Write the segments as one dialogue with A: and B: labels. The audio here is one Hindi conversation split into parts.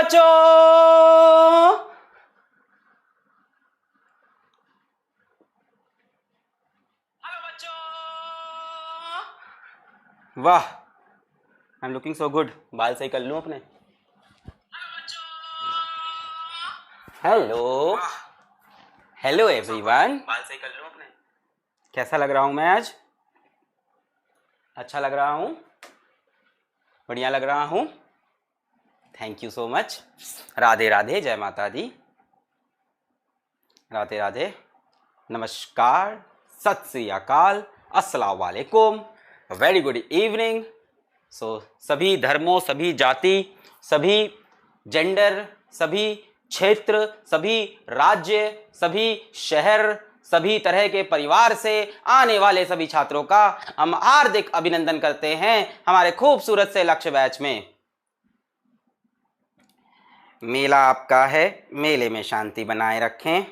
A: बच्चों, वाह, I am looking so good. बाल सही कर लूं अपने। हेलो हेलो एवरीवन, बाल सही कर लूं अपने। कैसा लग रहा हूं मैं आज? अच्छा लग रहा हूं? बढ़िया लग रहा हूं? Thank you so much. Radhe Radhe, जय माता दी, राधे राधे, नमस्कार, सत श्री अकाल, अस्सलाम वालेकुम, वेरी गुड इवनिंग। सो सभी धर्मों, सभी जाति, सभी जेंडर, सभी क्षेत्र, सभी राज्य, सभी शहर, सभी तरह के परिवार से आने वाले सभी छात्रों का हम हार्दिक अभिनंदन करते हैं हमारे खूबसूरत से लक्ष्य बैच में। मेला आपका है, मेले में शांति बनाए रखें।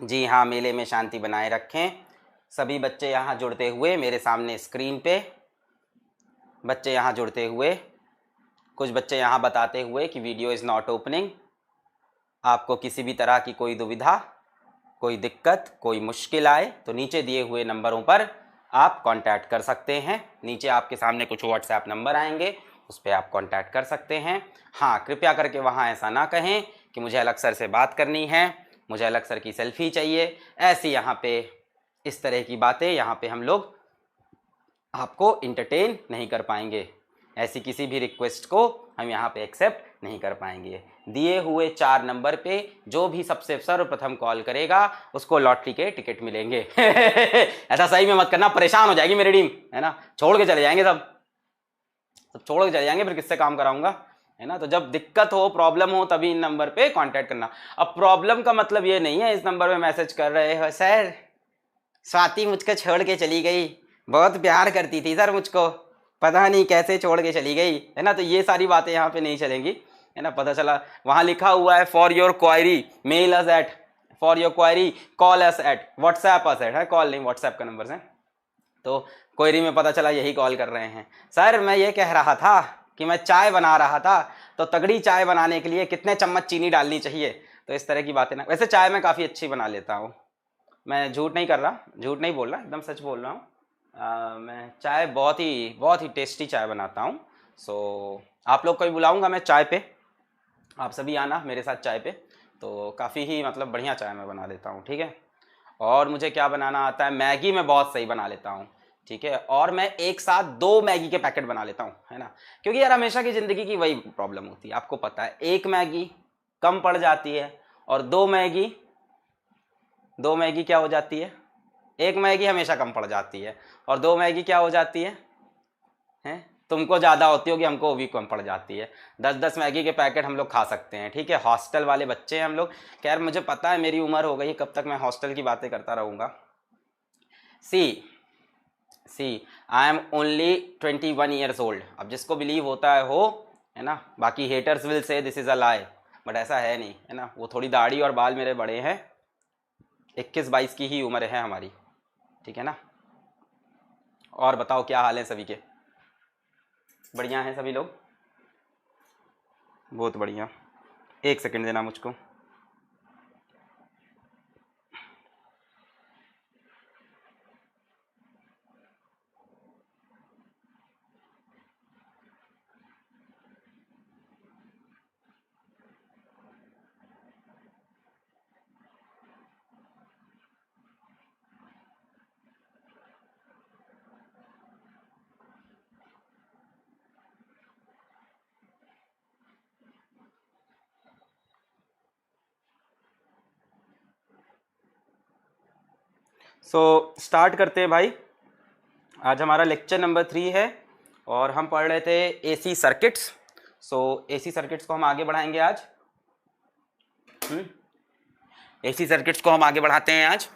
A: जी हाँ, मेले में शांति बनाए रखें। सभी बच्चे यहाँ जुड़ते हुए मेरे सामने स्क्रीन पे, बच्चे यहाँ जुड़ते हुए, कुछ बच्चे यहाँ बताते हुए कि वीडियो इज़ नॉट ओपनिंग। आपको किसी भी तरह की कोई दुविधा, कोई दिक्कत, कोई मुश्किल आए तो नीचे दिए हुए नंबरों पर आप कांटेक्ट कर सकते हैं। नीचे आपके सामने कुछ व्हाट्सएप नंबर आएंगे, उस पर आप कांटेक्ट कर सकते हैं। हाँ, कृपया करके वहाँ ऐसा ना कहें कि मुझे अलग सर से बात करनी है, मुझे अलग सर की सेल्फी चाहिए। ऐसी यहाँ पे इस तरह की बातें यहाँ पे हम लोग आपको इंटरटेन नहीं कर पाएंगे। ऐसी किसी भी रिक्वेस्ट को हम यहाँ पे एक्सेप्ट नहीं कर पाएंगे। दिए हुए 4 नंबर पे जो भी सबसे सर्वप्रथम कॉल करेगा उसको लॉटरी के टिकट मिलेंगे। ऐसा सही में मत करना, परेशान हो जाएगी मेरी टीम, है ना। छोड़ के चले जाएंगे, सब छोड़ के चले जाएंगे, फिर किससे काम कराऊंगा, है ना। तो जब दिक्कत हो, प्रॉब्लम हो, तभी इन नंबर पे कांटेक्ट करना। अब प्रॉब्लम का मतलब ये नहीं है इस नंबर पे मैसेज कर रहे हो, सर स्वाति मुझको छोड़ के चली गई, बहुत प्यार करती थी सर मुझको, पता नहीं कैसे छोड़ के चली गई, है ना। तो ये सारी बातें यहाँ पे नहीं चलेंगी, है ना। पता चला वहाँ लिखा हुआ है for your query mail us at, for your query call us at, WhatsApp us at, है कॉल नहीं, व्हाट्सएप का नंबर है। तो क्वेरी में पता चला यही कॉल कर रहे हैं। सर मैं ये कह रहा था कि मैं चाय बना रहा था, तो तगड़ी चाय बनाने के लिए कितने चम्मच चीनी डालनी चाहिए। तो इस तरह की बातें ना, वैसे चाय मैं काफ़ी अच्छी बना लेता हूँ, मैं झूठ नहीं कर रहा, झूठ नहीं बोल रहा, एकदम सच बोल रहा हूँ। मैं चाय बहुत ही टेस्टी चाय बनाता हूँ। सो आप लोग को भी बुलाऊंगा मैं चाय पे, आप सभी आना मेरे साथ चाय पे। तो काफ़ी ही मतलब बढ़िया चाय मैं बना लेता हूँ, ठीक है। और मुझे क्या बनाना आता है, मैगी मैं बहुत सही बना लेता हूँ, ठीक है। और मैं एक साथ 2 मैगी के पैकेट बना लेता हूँ, है ना। क्योंकि यार हमेशा की ज़िंदगी की वही प्रॉब्लम होती है, आपको पता है। एक मैगी कम पड़ जाती है और 2 मैगी क्या हो जाती है, एक मैगी हमेशा कम पड़ जाती है और 2 मैगी क्या हो जाती है, हैं। तुमको ज़्यादा होती होगी, हमको वो भी कम पड़ जाती है। 10-10 मैगी के पैकेट हम लोग खा सकते हैं, ठीक है। हॉस्टल वाले बच्चे हैं हम लोग। खैर मुझे पता है मेरी उम्र हो गई, कब तक मैं हॉस्टल की बातें करता रहूँगा। See I am only 21 years old. अब जिसको बिलीव होता है हो, है ना। बाकी haters will say this is a lie, but ऐसा है नहीं, है ना। वो थोड़ी दाढ़ी और बाल मेरे बड़े हैं, 21-22 की ही उम्र है हमारी, ठीक है ना। और बताओ क्या हाल है सभी के? बढ़िया हैं सभी लोग, बहुत बढ़िया। 1 सेकंड देना मुझको। स्टार्ट करते हैं भाई। आज हमारा लेक्चर नंबर 3 है और हम पढ़ रहे थे एसी सर्किट्स। एसी सर्किट्स को हम आगे बढ़ाएंगे आज। एसी सर्किट्स को हम आगे बढ़ाते हैं आज।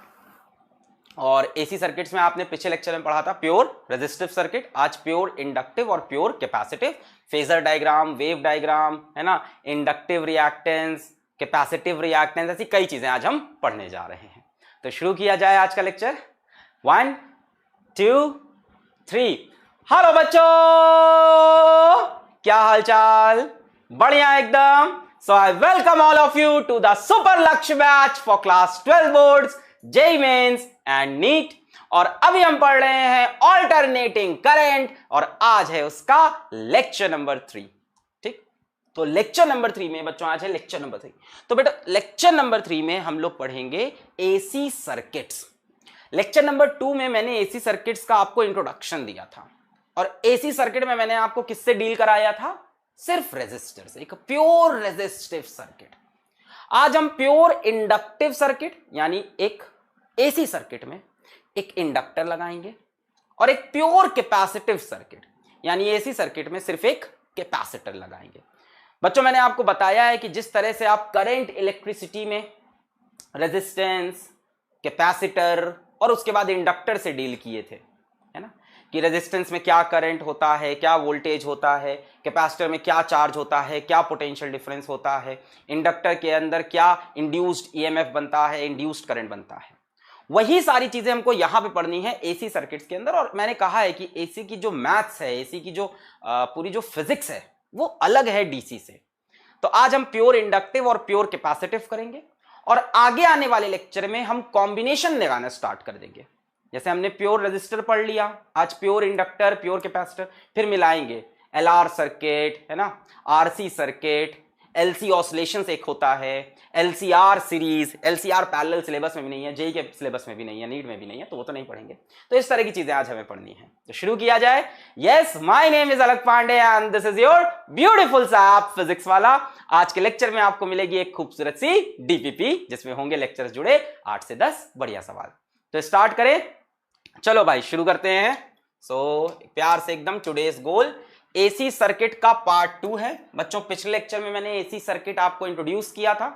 A: और एसी सर्किट्स में आपने पिछले लेक्चर में पढ़ा था प्योर रेजिस्टिव सर्किट, आज प्योर इंडक्टिव और pure capacitive. Phasor diagram, wave diagram, है ना, इंडक्टिव रिएक्टेंस, कैपेसिटिव रिएक्टेंस, ऐसी कई चीजें आज हम पढ़ने जा रहे हैं। तो शुरू किया जाए आज का लेक्चर। 1 2 3। हेलो बच्चों, क्या हालचाल? बढ़िया एकदम। So I welcome all of you to the super Lakshya batch for class 12 boards, JEE mains and NEET. और अभी हम पढ़ रहे हैं ऑल्टरनेटिंग करंट और आज है उसका लेक्चर नंबर 3। ठीक, तो लेक्चर नंबर 3 में बच्चों आज है लेक्चर नंबर 3। तो बेटा लेक्चर नंबर 3 में हम लोग पढ़ेंगे एसी सर्किट्स। लेक्चर नंबर 2 में मैंने एसी सर्किट्स का आपको इंट्रोडक्शन दिया था और एसी सर्किट में मैंने आपको किससे डील कराया था? सिर्फ रेजिस्टर से, एक प्योर रेजिस्टिव सर्किट। आज हम प्योर इंडक्टिव सर्किट यानी एक एसी सर्किट में एक इंडक्टर लगाएंगे और एक प्योर कैपेसिटिव सर्किट यानी एसी सर्किट में सिर्फ एक कैपेसिटर लगाएंगे। बच्चों मैंने आपको बताया है कि जिस तरह से आप करंट इलेक्ट्रिसिटी में रेजिस्टेंस, कैपेसिटर और उसके बाद इंडक्टर से डील किए थे, है ना, कि रेजिस्टेंस में क्या करंट होता है, क्या वोल्टेज होता है, कैपेसिटर में क्या चार्ज होता है, क्या पोटेंशियल डिफरेंस होता है, इंडक्टर के अंदर क्या इंड्यूस्ड ईएमएफ बनता है, इंड्यूस्ड करंट बनता है। वही सारी चीजें हमको यहां पे पढ़नी है एसी सर्किट्स के अंदर। और मैंने कहा है कि एसी की जो मैथ्स है, एसी की जो पूरी जो फिजिक्स है वो अलग है डीसी से। तो आज हम प्योर इंडक्टिव और प्योर कैपेसिटिव करेंगे और आगे आने वाले लेक्चर में हम कॉम्बिनेशन लगाना स्टार्ट कर देंगे। जैसे हमने प्योर रेजिस्टर पढ़ लिया, आज प्योर इंडक्टर, प्योर कैपेसिटर, फिर मिलाएंगे एलआर सर्किट, है ना, आरसी सर्किट, एलसी ऑसिलेशंस एक होता है, LCR series, LCR parallel syllabus में भी नहीं है, जेईई के सिलेबस में भी नहीं है, नीट में भी नहीं है, तो वो तो नहीं पढ़ेंगे। तो इस तरह की चीजें आज हमें पढ़नी है। तो शुरू किया जाए। Yes, my name is Alak Pandey and this is your beautiful सा ऐप फिजिक्स वाला। आज के लेक्चर में आपको मिलेगी एक खूबसूरत सी डीपीपी जिसमें होंगे लेक्चर्स जुड़े 8 से 10 बढ़िया सवाल। तो स्टार्ट करें, चलो भाई शुरू करते हैं। सो प्यार से एकदम टुडेज गोल एसी सर्किट का पार्ट 2 है। बच्चों पिछले लेक्चर में मैंने एसी सर्किट आपको इंट्रोड्यूस किया था,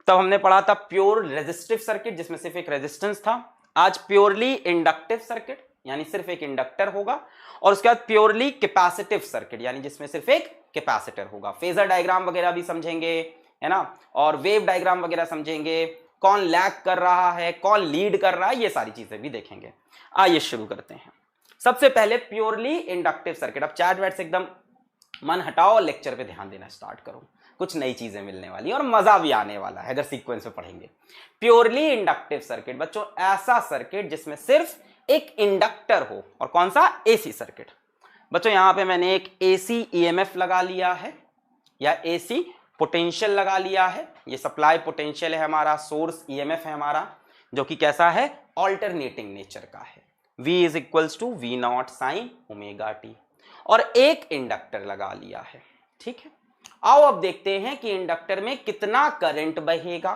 A: तब हमने पढ़ा था प्योर रेजिस्टिव सर्किट जिसमें सिर्फ एक रेजिस्टेंस था। आज प्योरली इंडक्टिव सर्किट यानी सिर्फ एक इंडक्टर होगा और उसके बाद प्योरली कैपेसिटिव सर्किट यानी जिसमें सिर्फ एक कैपेसिटर होगा। फेजर डायग्राम वगैरह भी समझेंगे, है ना, और वेव डायग्राम वगैरह समझेंगे, कौन लैग कर रहा है, कौन लीड कर रहा है, ये सारी चीजें भी देखेंगे। आइए शुरू करते हैं। सबसे पहले प्योरली इंडक्टिव सर्किट। अब चैट वैट से एकदम मन हटाओ और लेक्चर पे ध्यान देना स्टार्ट करो, कुछ नई चीजें मिलने वाली और मजा भी आने वाला है अगर सीक्वेंस में पढ़ेंगे। प्योरली इंडक्टिव सर्किट बच्चों ऐसा सर्किट जिसमें सिर्फ एक इंडक्टर हो। और कौन सा? AC circuit. बच्चों यहां पे मैंने एक एसी ईएमएफ लगा लिया है या एसी पोटेंशियल लगा लिया है। ये सप्लाई पोटेंशियल है हमारा, सोर्स ईएमएफ है हमारा, जो कि कैसा है? ऑल्टरनेटिंग नेचर का है। V is equals to V not sine omega T. और एक इंडक्टर लगा लिया है। ठीक है, आओ अब देखते हैं कि इंडक्टर में कितना करंट बहेगा।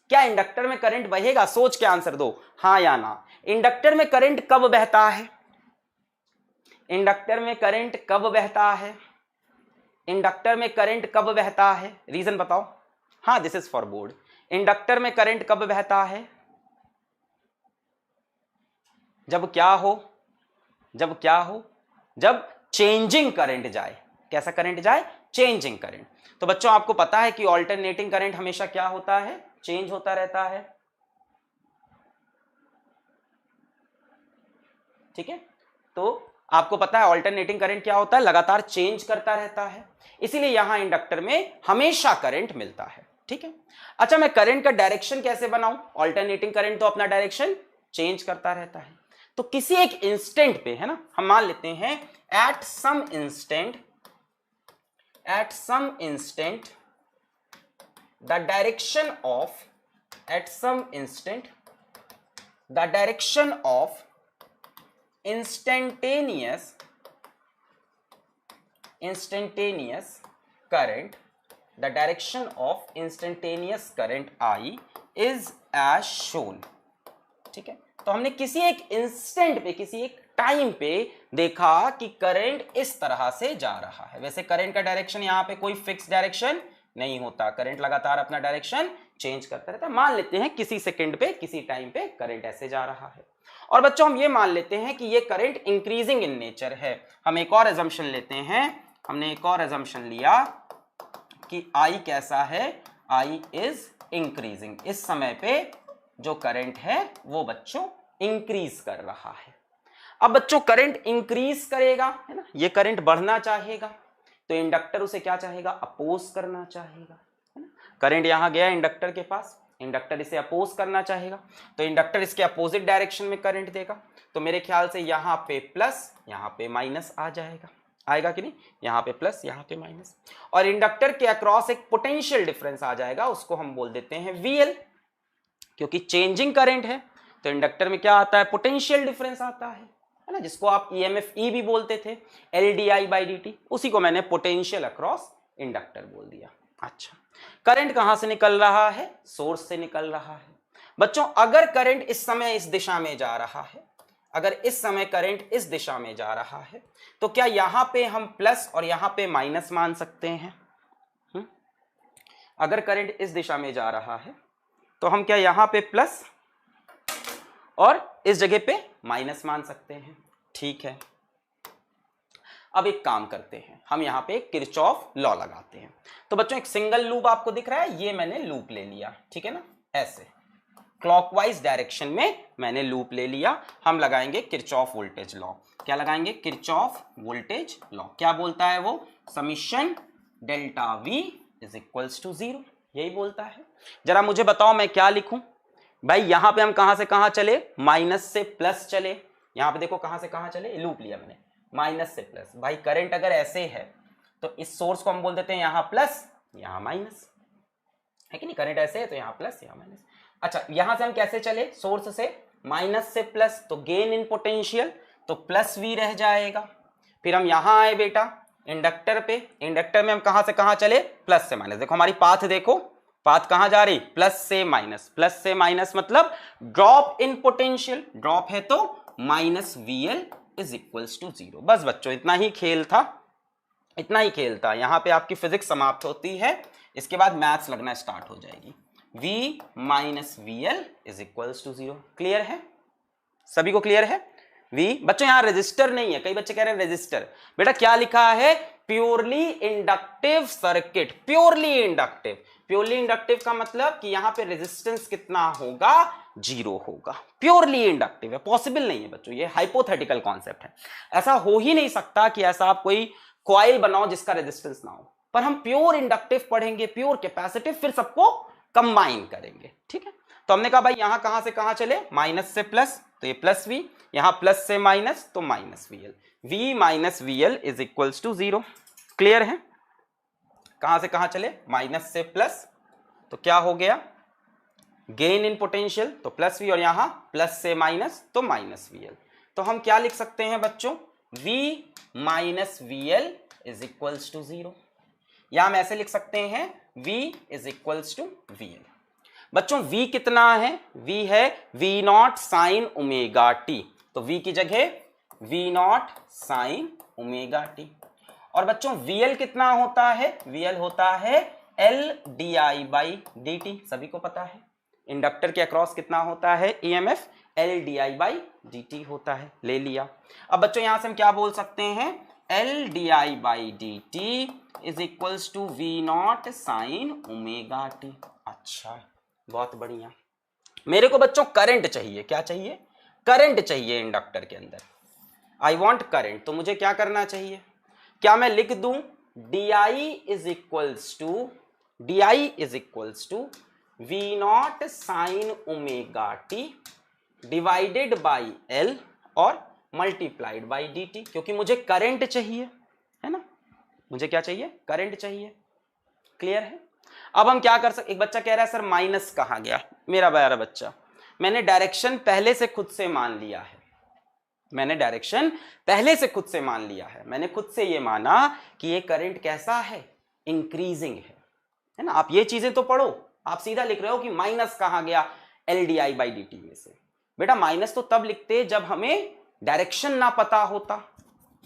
A: क्या इंडक्टर में करंट बहेगा? सोच के आंसर दो, हाँ या ना। इंडक्टर में करंट कब बहता है? इंडक्टर में करंट कब बहता है? इंडक्टर में करंट कब बहता है? रीजन बताओ। हाँ, this is for board. Inductor में करंट कब बहता है? जब क्या हो? जब क्या हो? जब चेंजिंग करंट जाए। कैसा करंट जाए? Changing current. तो बच्चों आपको पता है कि ऑल्टरनेटिंग करंट हमेशा क्या होता है? चेंज होता रहता है। ठीक है, तो आपको पता है ऑल्टरनेटिंग करंट क्या होता है? लगातार चेंज करता रहता है। इसीलिए यहां इंडक्टर में हमेशा करंट मिलता है। ठीक है, अच्छा मैं करंट का डायरेक्शन कैसे बनाऊं? ऑल्टरनेटिंग करंट तो अपना डायरेक्शन चेंज करता रहता है। तो किसी एक इंस्टेंट पे, है ना, हम मान लेते हैं at some instant the direction of instantaneous current, the direction of instantaneous current I is as shown। ठीक है, तो हमने किसी एक इंस्टेंट पे, किसी एक टाइम पे देखा कि करंट इस तरह से जा रहा है। वैसे करंट का डायरेक्शन यहां पे कोई फिक्स डायरेक्शन नहीं होता, करंट लगातार अपना डायरेक्शन चेंज करता रहता है। मान लेते हैं किसी सेकंड पे, किसी टाइम पे करंट ऐसे जा रहा है। और बच्चों हम ये मान लेते हैं कि ये करंट इंक्रीजिंग इन नेचर है। हम एक और एजम्पशन लेते हैं। हमने एक और एजम्पशन लिया कि I कैसा है? I is increasing. इस समय पे जो करंट है वो बच्चों इंक्रीज कर रहा है। अब बच्चों करंट इंक्रीज करेगा, है ना, ये करंट बढ़ना चाहेगा। तो इंडक्टर उसे क्या चाहेगा, अपोज करना चाहेगा, है ना। करंट यहां गया इंडक्टर के पास, इंडक्टर इसे अपोज करना चाहेगा, तो इंडक्टर इसके अपोजिट डायरेक्शन में करंट देगा। तो मेरे ख्याल से यहाँ पे प्लस यहाँ पे माइनस आ जाएगा, आएगा कि नहीं, यहाँ पे प्लस यहाँ पे माइनस, और इंडक्टर के अक्रॉस एक पोटेंशियल डिफरेंस आ जाएगा, उसको हम बोल देते हैं VL, क्योंकि चेंजिंग करंट है तो इंडक्टर में क्या आता है, पोटेंशियल डिफरेंस आता है ना, जिसको आप EMF E भी बोलते थे, LdI/dt, उसी को मैंने पोटेंशियल अक्रॉस इंडक्टर बोल दिया। अच्छा, करंट कहां से निकल रहा है, सोर्स से निकल रहा है। बच्चों अगर करंट इस समय इस दिशा में जा रहा है, अगर इस समय करंट इस दिशा में जा रहा है, तो क्या यहां पे हम प्लस और यहां पे माइनस मान सकते हैं? अगर करंट इस दिशा में जा रहा है तो हम क्या यहां पे प्लस और इस जगह पे माइनस मान सकते हैं। ठीक है, अब एक काम करते हैं, हम यहां पे किरचॉफ लॉ लगाते हैं। तो बच्चों एक सिंगल लूप आपको दिख रहा है, ये मैंने लूप ले लिया, ठीक है ना, ऐसे क्लॉकवाइज डायरेक्शन में मैंने लूप ले लिया। हम लगाएंगे किरचॉफ वोल्टेज लॉ। क्या लगाएंगे, किरचॉफ वोल्टेज लॉ। क्या बोलता है वो, summation delta V is equals to 0, यही बोलता है। जरा मुझे बताओ मैं क्या लिखूं भाई, यहां पे हम कहां से कहां चले, माइनस से प्लस चले। यहां पे देखो कहां से कहां चले, लूप लिया मैंने, माइनस से प्लस। भाई करंट अगर ऐसे है तो इस सोर्स को हम बोल देते हैं यहां प्लस यहां माइनस, है कि नहीं, करंट ऐसे है तो यहां प्लस यहां माइनस। अच्छा, यहां से हम कैसे चले, सोर्स से माइनस से प्लस, तो गेन इन पोटेंशियल, तो प्लस V रह जाएगा। फिर हम यहां आए बेटा इंडक्टर पे, इंडक्टर में हम कहां से कहां चले, प्लस से माइनस। देखो हमारी पाथ देखो, पाथ कहां जा रही, प्लस से माइनस, प्लस से माइनस मतलब ड्रॉप इन पोटेंशियल, ड्रॉप है तो minus VL is equals to 0। बस बच्चों इतना ही खेल था, इतना ही खेल था। यहां पे आपकी फिजिक्स समाप्त होती है, इसके बाद मैथ्स लगना स्टार्ट हो जाएगी। V minus VL is equals to 0। Clear है, सभी को क्लियर है। V बच्चों यहां रेजिस्टर नहीं है, कई बच्चे कह रहे हैं रेजिस्टर, बेटा क्या लिखा है, purely inductive circuit, purely inductive. Purely inductive का मतलब कि यहां पे रेजिस्टेंस कितना होगा, 0 होगा। प्योरली इंडक्टिव है, पॉसिबल नहीं है बच्चों, ये हाइपोथेटिकल कॉन्सेप्ट है। ऐसा हो ही नहीं सकता कि ऐसा आप कोई कॉइल बनाओ जिसका रेजिस्टेंस ना हो, पर हम प्योर इंडक्टिव पढ़ेंगे, प्योर कैपेसिटिव, फिर सबको कंबाइन करेंगे। ठीक है, तो हमने कहा भाई यहां कहां से कहां चले, माइनस से प्लस, तो ये प्लस V, यहां प्लस से माइनस तो minus VL। V minus VL is equals to 0। Clear है, कहां से कहां चले, माइनस से प्लस, तो क्या हो गया, गेन इन पोटेंशियल, तो प्लस V, और यहां प्लस से माइनस तो माइनस VL। तो हम क्या लिख सकते हैं बच्चों, V minus VL is equals to 0, या हम ऐसे लिख सकते हैं V is equals to VL। बच्चों V कितना है, V है V0 साइन ओमेगा टी, तो V की जगह V0 साइन ओमेगा टी। और बच्चों VL कितना होता है, VL होता है LdI/dt, सभी को पता है। इंडक्टर के अक्रॉस कितना होता है EMF, LdI/dt होता है, ले लिया। अब बच्चों यहां से हम क्या बोल सकते हैं, LdI/dt is equals to V0 sine omega T. अच्छा, बहुत बढ़िया। मेरे को बच्चों करंट चाहिए, क्या चाहिए, करंट चाहिए इंडक्टर के अंदर, आई वॉन्ट करंट। तो मुझे क्या करना चाहिए, क्या मैं लिख दूं DI is equals to V0 sine omega T divided by L और मल्टीप्लाइड बाई dt, क्योंकि मुझे करंट चाहिए, है ना, मुझे क्या चाहिए, करंट चाहिए। क्लियर है। अब हम क्या कर सकते, एक बच्चा कह रहा है सर माइनस कहां गया, मेरा प्यारा बच्चा, मैंने डायरेक्शन पहले से खुद से मान लिया है, मैंने डायरेक्शन पहले से खुद से मान लिया है, मैंने खुद से ये माना कि ये करंट कैसा है, इंक्रीजिंग है ना। आप ये चीजें तो पढ़ो, आप सीधा लिख रहे हो कि माइनस कहां गया LdI/dt में से। बेटा माइनस तो तब लिखते जब हमें डायरेक्शन ना पता होता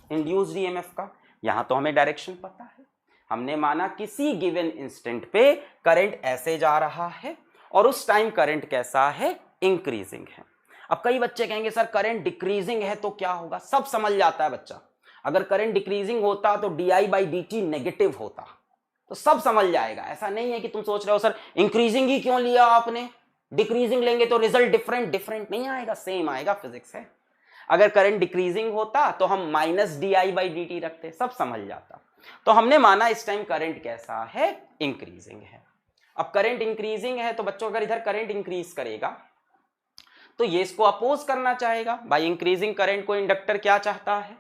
A: इंड्यूस्ड EMF का, यहां तो हमें डायरेक्शन पता है। हमने माना किसी गिवन इंस्टेंट पे करंट ऐसे जा रहा है और उस टाइम करंट कैसा है, इंक्रीजिंग है। अब कई बच्चे कहेंगे सर करंट डिक्रीजिंग है तो क्या होगा, सब समझ जाता है बच्चा। अगर करंट डिक्रीजिंग होता तो DI/dt नेगेटिव होता, तो सब समझ जाएगा। ऐसा नहीं है कि तुम सोच रहे हो सर इंक्रीजिंग ही क्यों लिया आपने, डिक्रीजिंग लेंगे तो रिजल्ट डिफरेंट नहीं आएगा, सेम आएगा, फिजिक्स है। अगर करंट डिक्रीजिंग होता तो हम माइनस DI/dt रखते, सब समझ जाता। तो हमने माना इस टाइम करंट कैसा है, इंक्रीजिंग है। अब करंट इंक्रीजिंग है तो बच्चों अगर इधर करंट इंक्रीज करेगा तो ये इसको अपोज करना चाहेगा। बाय इंक्रीजिंग करंट को इंडक्टर क्या चाहता है,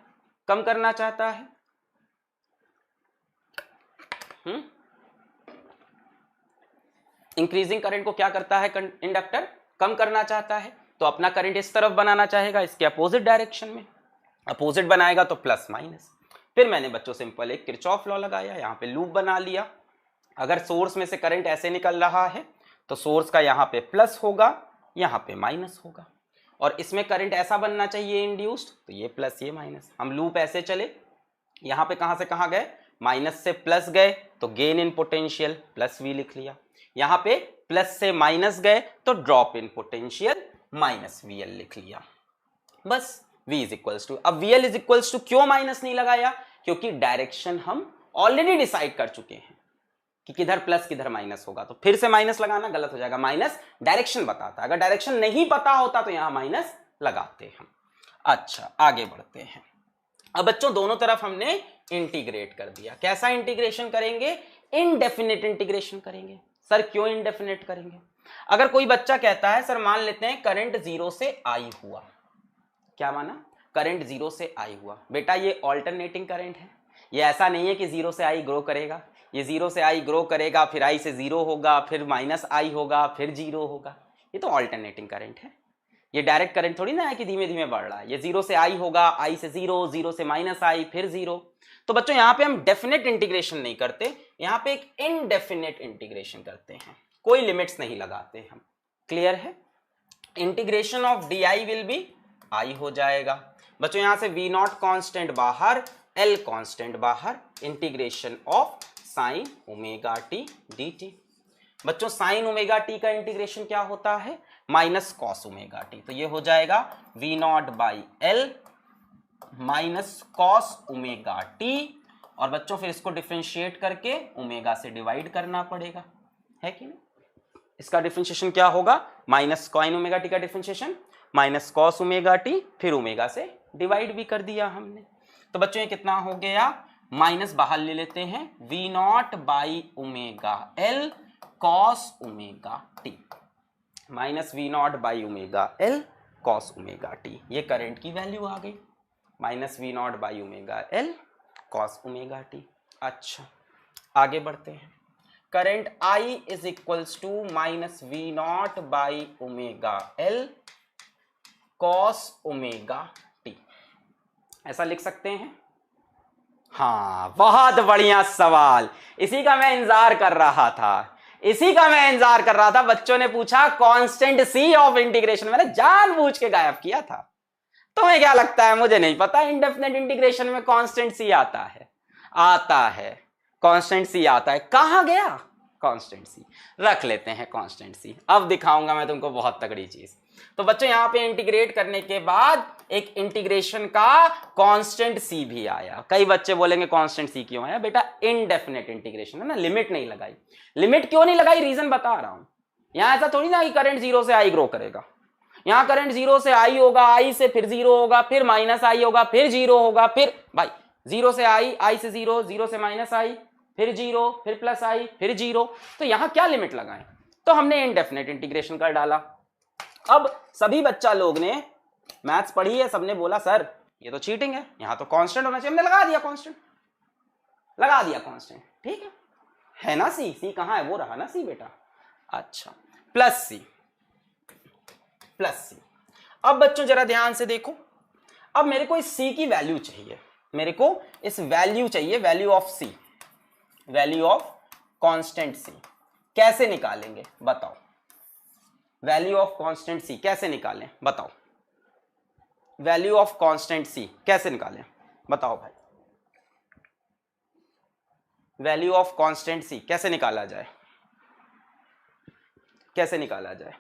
A: कम करना चाहता है। इंक्रीजिंग करंट को क्या करता है इंडक्टर, कम करना चाहता है। तो अपना करंट इस तरफ बनाना चाहेगा, इसके अपोजिट डायरेक्शन में। अपोजिट बनाएगा तो प्लस माइनस। फिर मैंने बच्चों सिंपल एक किरचॉफ लॉ लगाया, यहाँ पे लूप बना लिया। अगर सोर्स में से करंट ऐसे निकल रहा है तो सोर्स का यहाँ पे प्लस होगा, यहाँ पे माइनस होगा। और इसमें करंट ऐसा बनना चाहिए इंड्यूस्ड, तो ये प्लस ये माइनस। हम लूप ऐसे चले, यहाँ पे कहाँ से कहाँ गए, माइनस से प्लस गए तो gain in potential plus V लिख लिया। यहाँ पे प्लस से माइनस गए तो drop in potential minus VL लिख लिया। बस v इज इक्वल्स टू, अब VL इज इक्वल्स टू क्यों माइनस नहीं लगाया, क्योंकि डायरेक्शन हम ऑलरेडी डिसाइड कर चुके हैं कि किधर प्लस किधर माइनस होगा। तो फिर से माइनस लगाना गलत हो जाएगा, माइनस डायरेक्शन बताता है, अगर डायरेक्शन नहीं पता होता तो यहां माइनस लगाते हम। अच्छा आगे बढ़ते हैं। अब बच्चों दोनों तरफ हमने इंटीग्रेट कर दिया। कैसा इंटीग्रेशन करेंगे, इनडेफिनेट इंटीग्रेशन करेंगे। सर क्यों इनडेफिनेट करेंगे, अगर कोई बच्चा कहता है सर मान लेते हैं करंट 0 से आई हुआ, क्या माना, करंट 0 से आई हुआ। बेटा ये ऑल्टरनेटिंग करंट है, ये ऐसा नहीं है कि 0 से आई ग्रो करेगा। ये 0 से आई ग्रो करेगा, फिर आई से 0 होगा, फिर माइनस आई होगा, फिर 0 होगा। ये तो ऑल्टरनेटिंग करंट है, ये डायरेक्ट करंट थोड़ी ना है कि धीमे धीमे बढ़ रहा है। ये 0 से आई होगा, आई से 0, 0 से माइनस आई, फिर 0। तो बच्चों यहाँ पे हम डेफिनेट इंटीग्रेशन नहीं करते, यहाँ पे एक इनडेफिनेट इंटीग्रेशन करते हैं, कोई लिमिट्स नहीं लगाते हम। क्लियर है। Integration of D I will be I हो जाएगा। बच्चों यहां से वी नॉट कॉन्स्टेंट बाहर, एल कॉन्स्टेंट बाहर, integration of sine omega T D T. बच्चों साइन ओमेगा टी का इंटीग्रेशन क्या होता है, माइनस कॉस ओमेगा टी। तो ये हो जाएगा V not by L minus cos omega T. और बच्चों फिर इसको डिफरेंशिएट करके ओमेगा से डिवाइड करना पड़ेगा, है कि नहीं। इसका डिफरेंशिएशन क्या होगा, माइनस कॉइन ओमेगा टी का differentiation minus cos omega T, फिर ओमेगा से डिवाइड भी कर दिया हमने। तो बच्चों ये कितना हो गया, माइनस बाहर ले लेते हैं, V not by omega L cos omega T, minus V not by omega L cos omega T. ये करंट की वैल्यू आ गई, minus V not by omega L cos omega T. अच्छा आगे बढ़ते हैं। Current I is equals to minus V not by omega L cos omega T, ऐसा लिख सकते हैं। हाँ बहुत बढ़िया सवाल, इसी का मैं इंतजार कर रहा था, इसी का मैं इंतजार कर रहा था। बच्चों ने पूछा कांस्टेंट C ऑफ इंटीग्रेशन, मैंने जानबूझ के गायब किया था। तुम्हें क्या लगता है, मुझे नहीं पता इंडेफिनेट इंटीग्रेशन में कांस्टेंट C आता है, आता है कांस्टेंट C आता है। कहां गया कांस्टेंट C, रख लेते हैं कांस्टेंट C। अब दिखाऊंगा मैं तुमको बहुत तगड़ी चीज। तो बच्चों यहां पे इंटीग्रेट करने के बाद एक इंटीग्रेशन का कांस्टेंट C भी आया। कई बच्चे बोलेंगे कांस्टेंट C क्यों आया, बेटा इनडेफिनेट इंटीग्रेशन है ना, लिमिट नहीं लगाई। लिमिट क्यों नहीं लगाई, रीजन बता रहा हूं। यहां ऐसा थोड़ी ना कि करंट 0 से आई ग्रो करेगा, यहां करंट 0 से आई होगा, आई से फिर 0 होगा, फिर माइनस आई होगा, फिर 0 होगा, फिर भाई 0 से आई, आई से 0, 0 से माइनस आई, फिर 0, फिर प्लस आई, फिर 0। तो यहां क्या लिमिट लगाएं, तो हमने इनडेफिनेट इंटीग्रेशन कर डाला। अब सभी बच्चा लोग ने मैथ्स पढ़ी है, सबने बोला सर ये तो चीटिंग है, यहां तो कांस्टेंट होना चाहिए। हमने लगा दिया कांस्टेंट, लगा दिया कांस्टेंट, ठीक है ना। सी कहां है, वो रहा ना सी बेटा। अच्छा प्लस सी, प्लस सी। अब बच्चों जरा ध्यान से देखो, अब मेरे को इस सी की वैल्यू चाहिए, मेरे को इस वैल्यू चाहिए, value of C, value of constant C. कैसे निकालेंगे बताओ, वैल्यू ऑफ कांस्टेंट सी कैसे निकालें बताओ, वैल्यू ऑफ कांस्टेंट सी कैसे निकालें बताओ भाई, वैल्यू ऑफ कांस्टेंट सी कैसे निकाला जाए, कैसे निकाला जाए।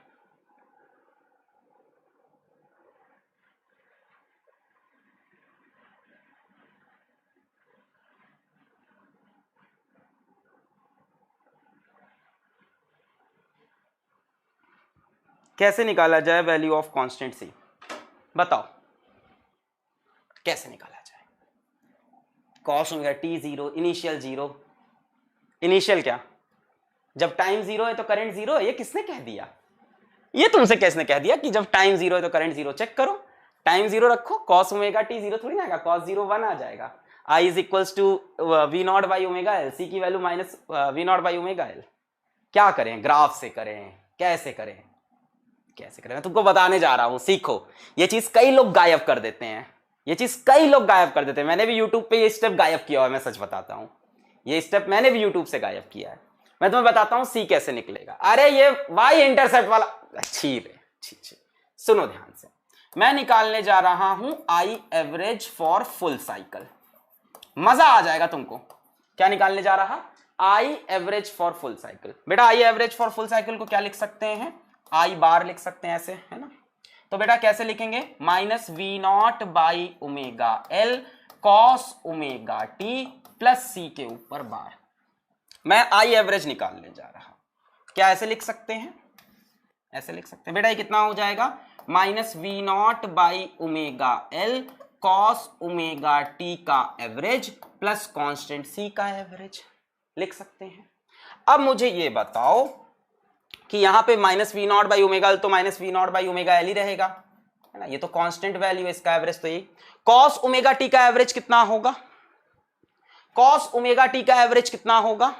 A: कैसे निकाला जाए वैल्यू ऑफ कांस्टेंट सी, बताओ कैसे निकाला जाए। Cos omega t zero, initial zero. Initial क्या? जब टाइम जीरो है तो करंट जीरो है। ये किसने कह दिया? ये तुमसे किसने कह दिया कि जब टाइम जीरो है तो करंट जीरो? चेक करो, टाइम जीरो रखो, कॉस ओमेगा टी जीरो थोड़ी ना आएगा, कॉस जीरो 1 आ जाएगा। I is equals to V not by omega L, C की value minus V not by omega L. क्या करें? ग्राफ से करें? कैसे करें? कैसे करें? मैं तुमको बताने जा रहा हूं, सीखो। ये चीज कई लोग गायब कर देते हैं, ये चीज कई लोग गायब कर देते हैं। मैंने भी यूट्यूब पे ये स्टेप गायब किया हुआ है, मैं सच बताता हूं, ये स्टेप मैंने भी यूट्यूब से गायब किया है। मैं तुम्हें बताता हूं सी कैसे निकलेगा। अरे ये वाई इंटरसेप्ट वाला ठीक है, ठीक। सुनो ध्यान से, मैं निकालने जा रहा हूं I average for full cycle. मजा आ जाएगा तुमको। क्या निकालने जा रहा? I average for full cycle. बेटा I average for full cycle को क्या लिख सकते हैं? आई बार लिख सकते हैं ऐसे, है ना? तो बेटा कैसे लिखेंगे? Minus V not by omega L cos omega T plus C के ऊपर बार। मैं आई एवरेज निकालने जा रहा हूं। क्या ऐसे लिख सकते हैं? ऐसे लिख सकते हैं। बेटा ये कितना हो जाएगा? Minus V not by omega L cos omega T का एवरेज प्लस कांस्टेंट सी का एवरेज लिख सकते हैं। अब मुझे ये बताओ कि यहां पे minus V not by omega L तो minus V not by omega L ही रहेगा, है ना? ये तो कांस्टेंट वैल्यू है, इसका एवरेज तो यही। कॉस ओमेगा टी का एवरेज कितना होगा? कॉस ओमेगा टी का एवरेज कितना होगा?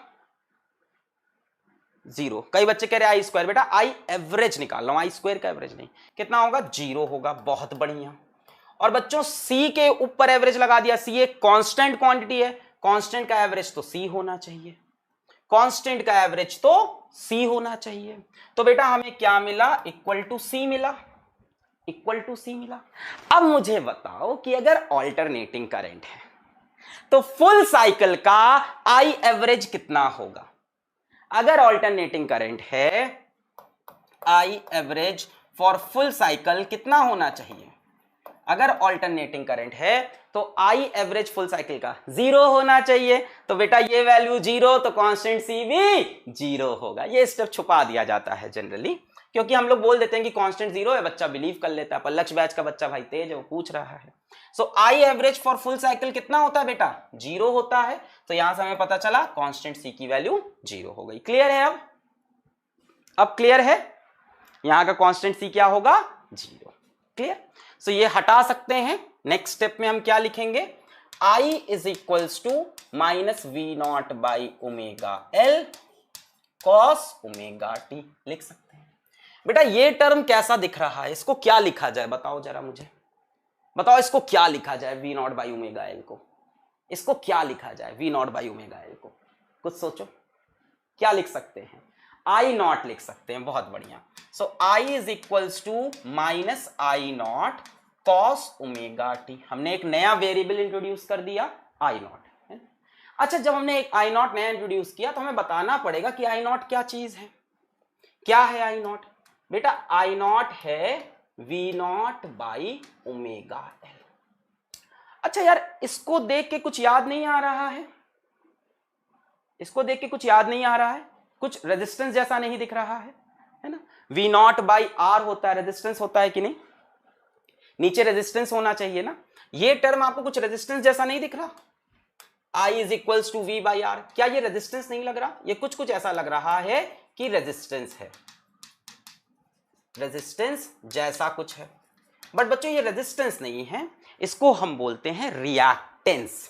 A: 0। कई बच्चे कह रहे हैं आई स्क्वायर। बेटा आई एवरेज निकाल रहा हूं, आई स्क्वायर का एवरेज नहीं। कितना होगा? 0 होगा। बहुत बढ़िया। और बच्चों सी के ऊपर एवरेज लगा दिया। सी एक कांस्टेंट क्वांटिटी है, कांस्टेंट का एवरेज तो सी होना चाहिए, कांस्टेंट का एवरेज तो सी होना चाहिए। तो बेटा हमें क्या मिला? इक्वल टू सी मिला, इक्वल टू सी मिला। अब मुझे बताओ कि अगर ऑल्टरनेटिंग करंट है तो फुल साइकिल का आई एवरेज कितना होगा? अगर ऑल्टरनेटिंग करंट है, आई एवरेज फॉर फुल साइकिल कितना होना चाहिए? अगर ऑल्टरनेटिंग करंट है तो आई एवरेज फुल साइकिल का 0 होना चाहिए। तो बेटा ये वैल्यू 0 तो कांस्टेंट सी भी 0 होगा। ये स्टेप छुपा दिया जाता है जनरली, क्योंकि हम लोग बोल देते हैं कि कांस्टेंट 0 है, बच्चा बिलीव कर लेता है। पर लक्ष्य बैच का बच्चा भाई तेज है, वो पूछ रहा है। So I average for full cycle कितना होता है बेटा? 0 होता है। तो यहां से हमें पता चला कांस्टेंट सी की वैल्यू 0 हो गई। क्लियर है? अब क्लियर है? यहां का कांस्टेंट सी क्या होगा? 0। क्लियर? सो ये हटा सकते हैं। नेक्स्ट स्टेप में हम क्या लिखेंगे? I is equals to minus V not by omega L cos omega T लिख सकते हैं। बेटा ये टर्म कैसा दिख रहा है? इसको क्या लिखा जाए? बताओ जरा मुझे, बताओ इसको क्या लिखा जाए? V not by omega L को, इसको क्या लिखा जाए? V not by omega L को कुछ सोचो, क्या लिख सकते हैं? आई नॉट लिख सकते हैं। बहुत बढ़िया। So I is equals to minus I not cos omega t. हमने एक नया वेरिएबल इंट्रोड्यूस कर दिया, आई नॉट। अच्छा, जब हमने एक आई नॉट नया इंट्रोड्यूस किया तो हमें बताना पड़ेगा कि आई नॉट क्या चीज है। क्या है आई नॉट? बेटा आई नॉट है V not by omega L. अच्छा यार, इसको देख के कुछ याद नहीं आ रहा है? इसको देख के कुछ याद नहीं आ रहा है? कुछ रेजिस्टेंस जैसा नहीं दिख रहा है ना? वी नॉट बाई आर होता है, रेजिस्टेंस होता है कि नहीं? नीचे रेजिस्टेंस होना चाहिए ना? ये टर्म आपको कुछ रेजिस्टेंस जैसा नहीं दिख रहा? I is equals to V by R, क्या ये रेजिस्टेंस नहीं लग रहा? ये कुछ कुछ ऐसा लग रहा है कि रेजिस्टेंस है, रेजिस्टेंस जैसा कुछ है। बट बच्चों ये रेजिस्टेंस नहीं है, इसको हम बोलते हैं रिएक्टेंस।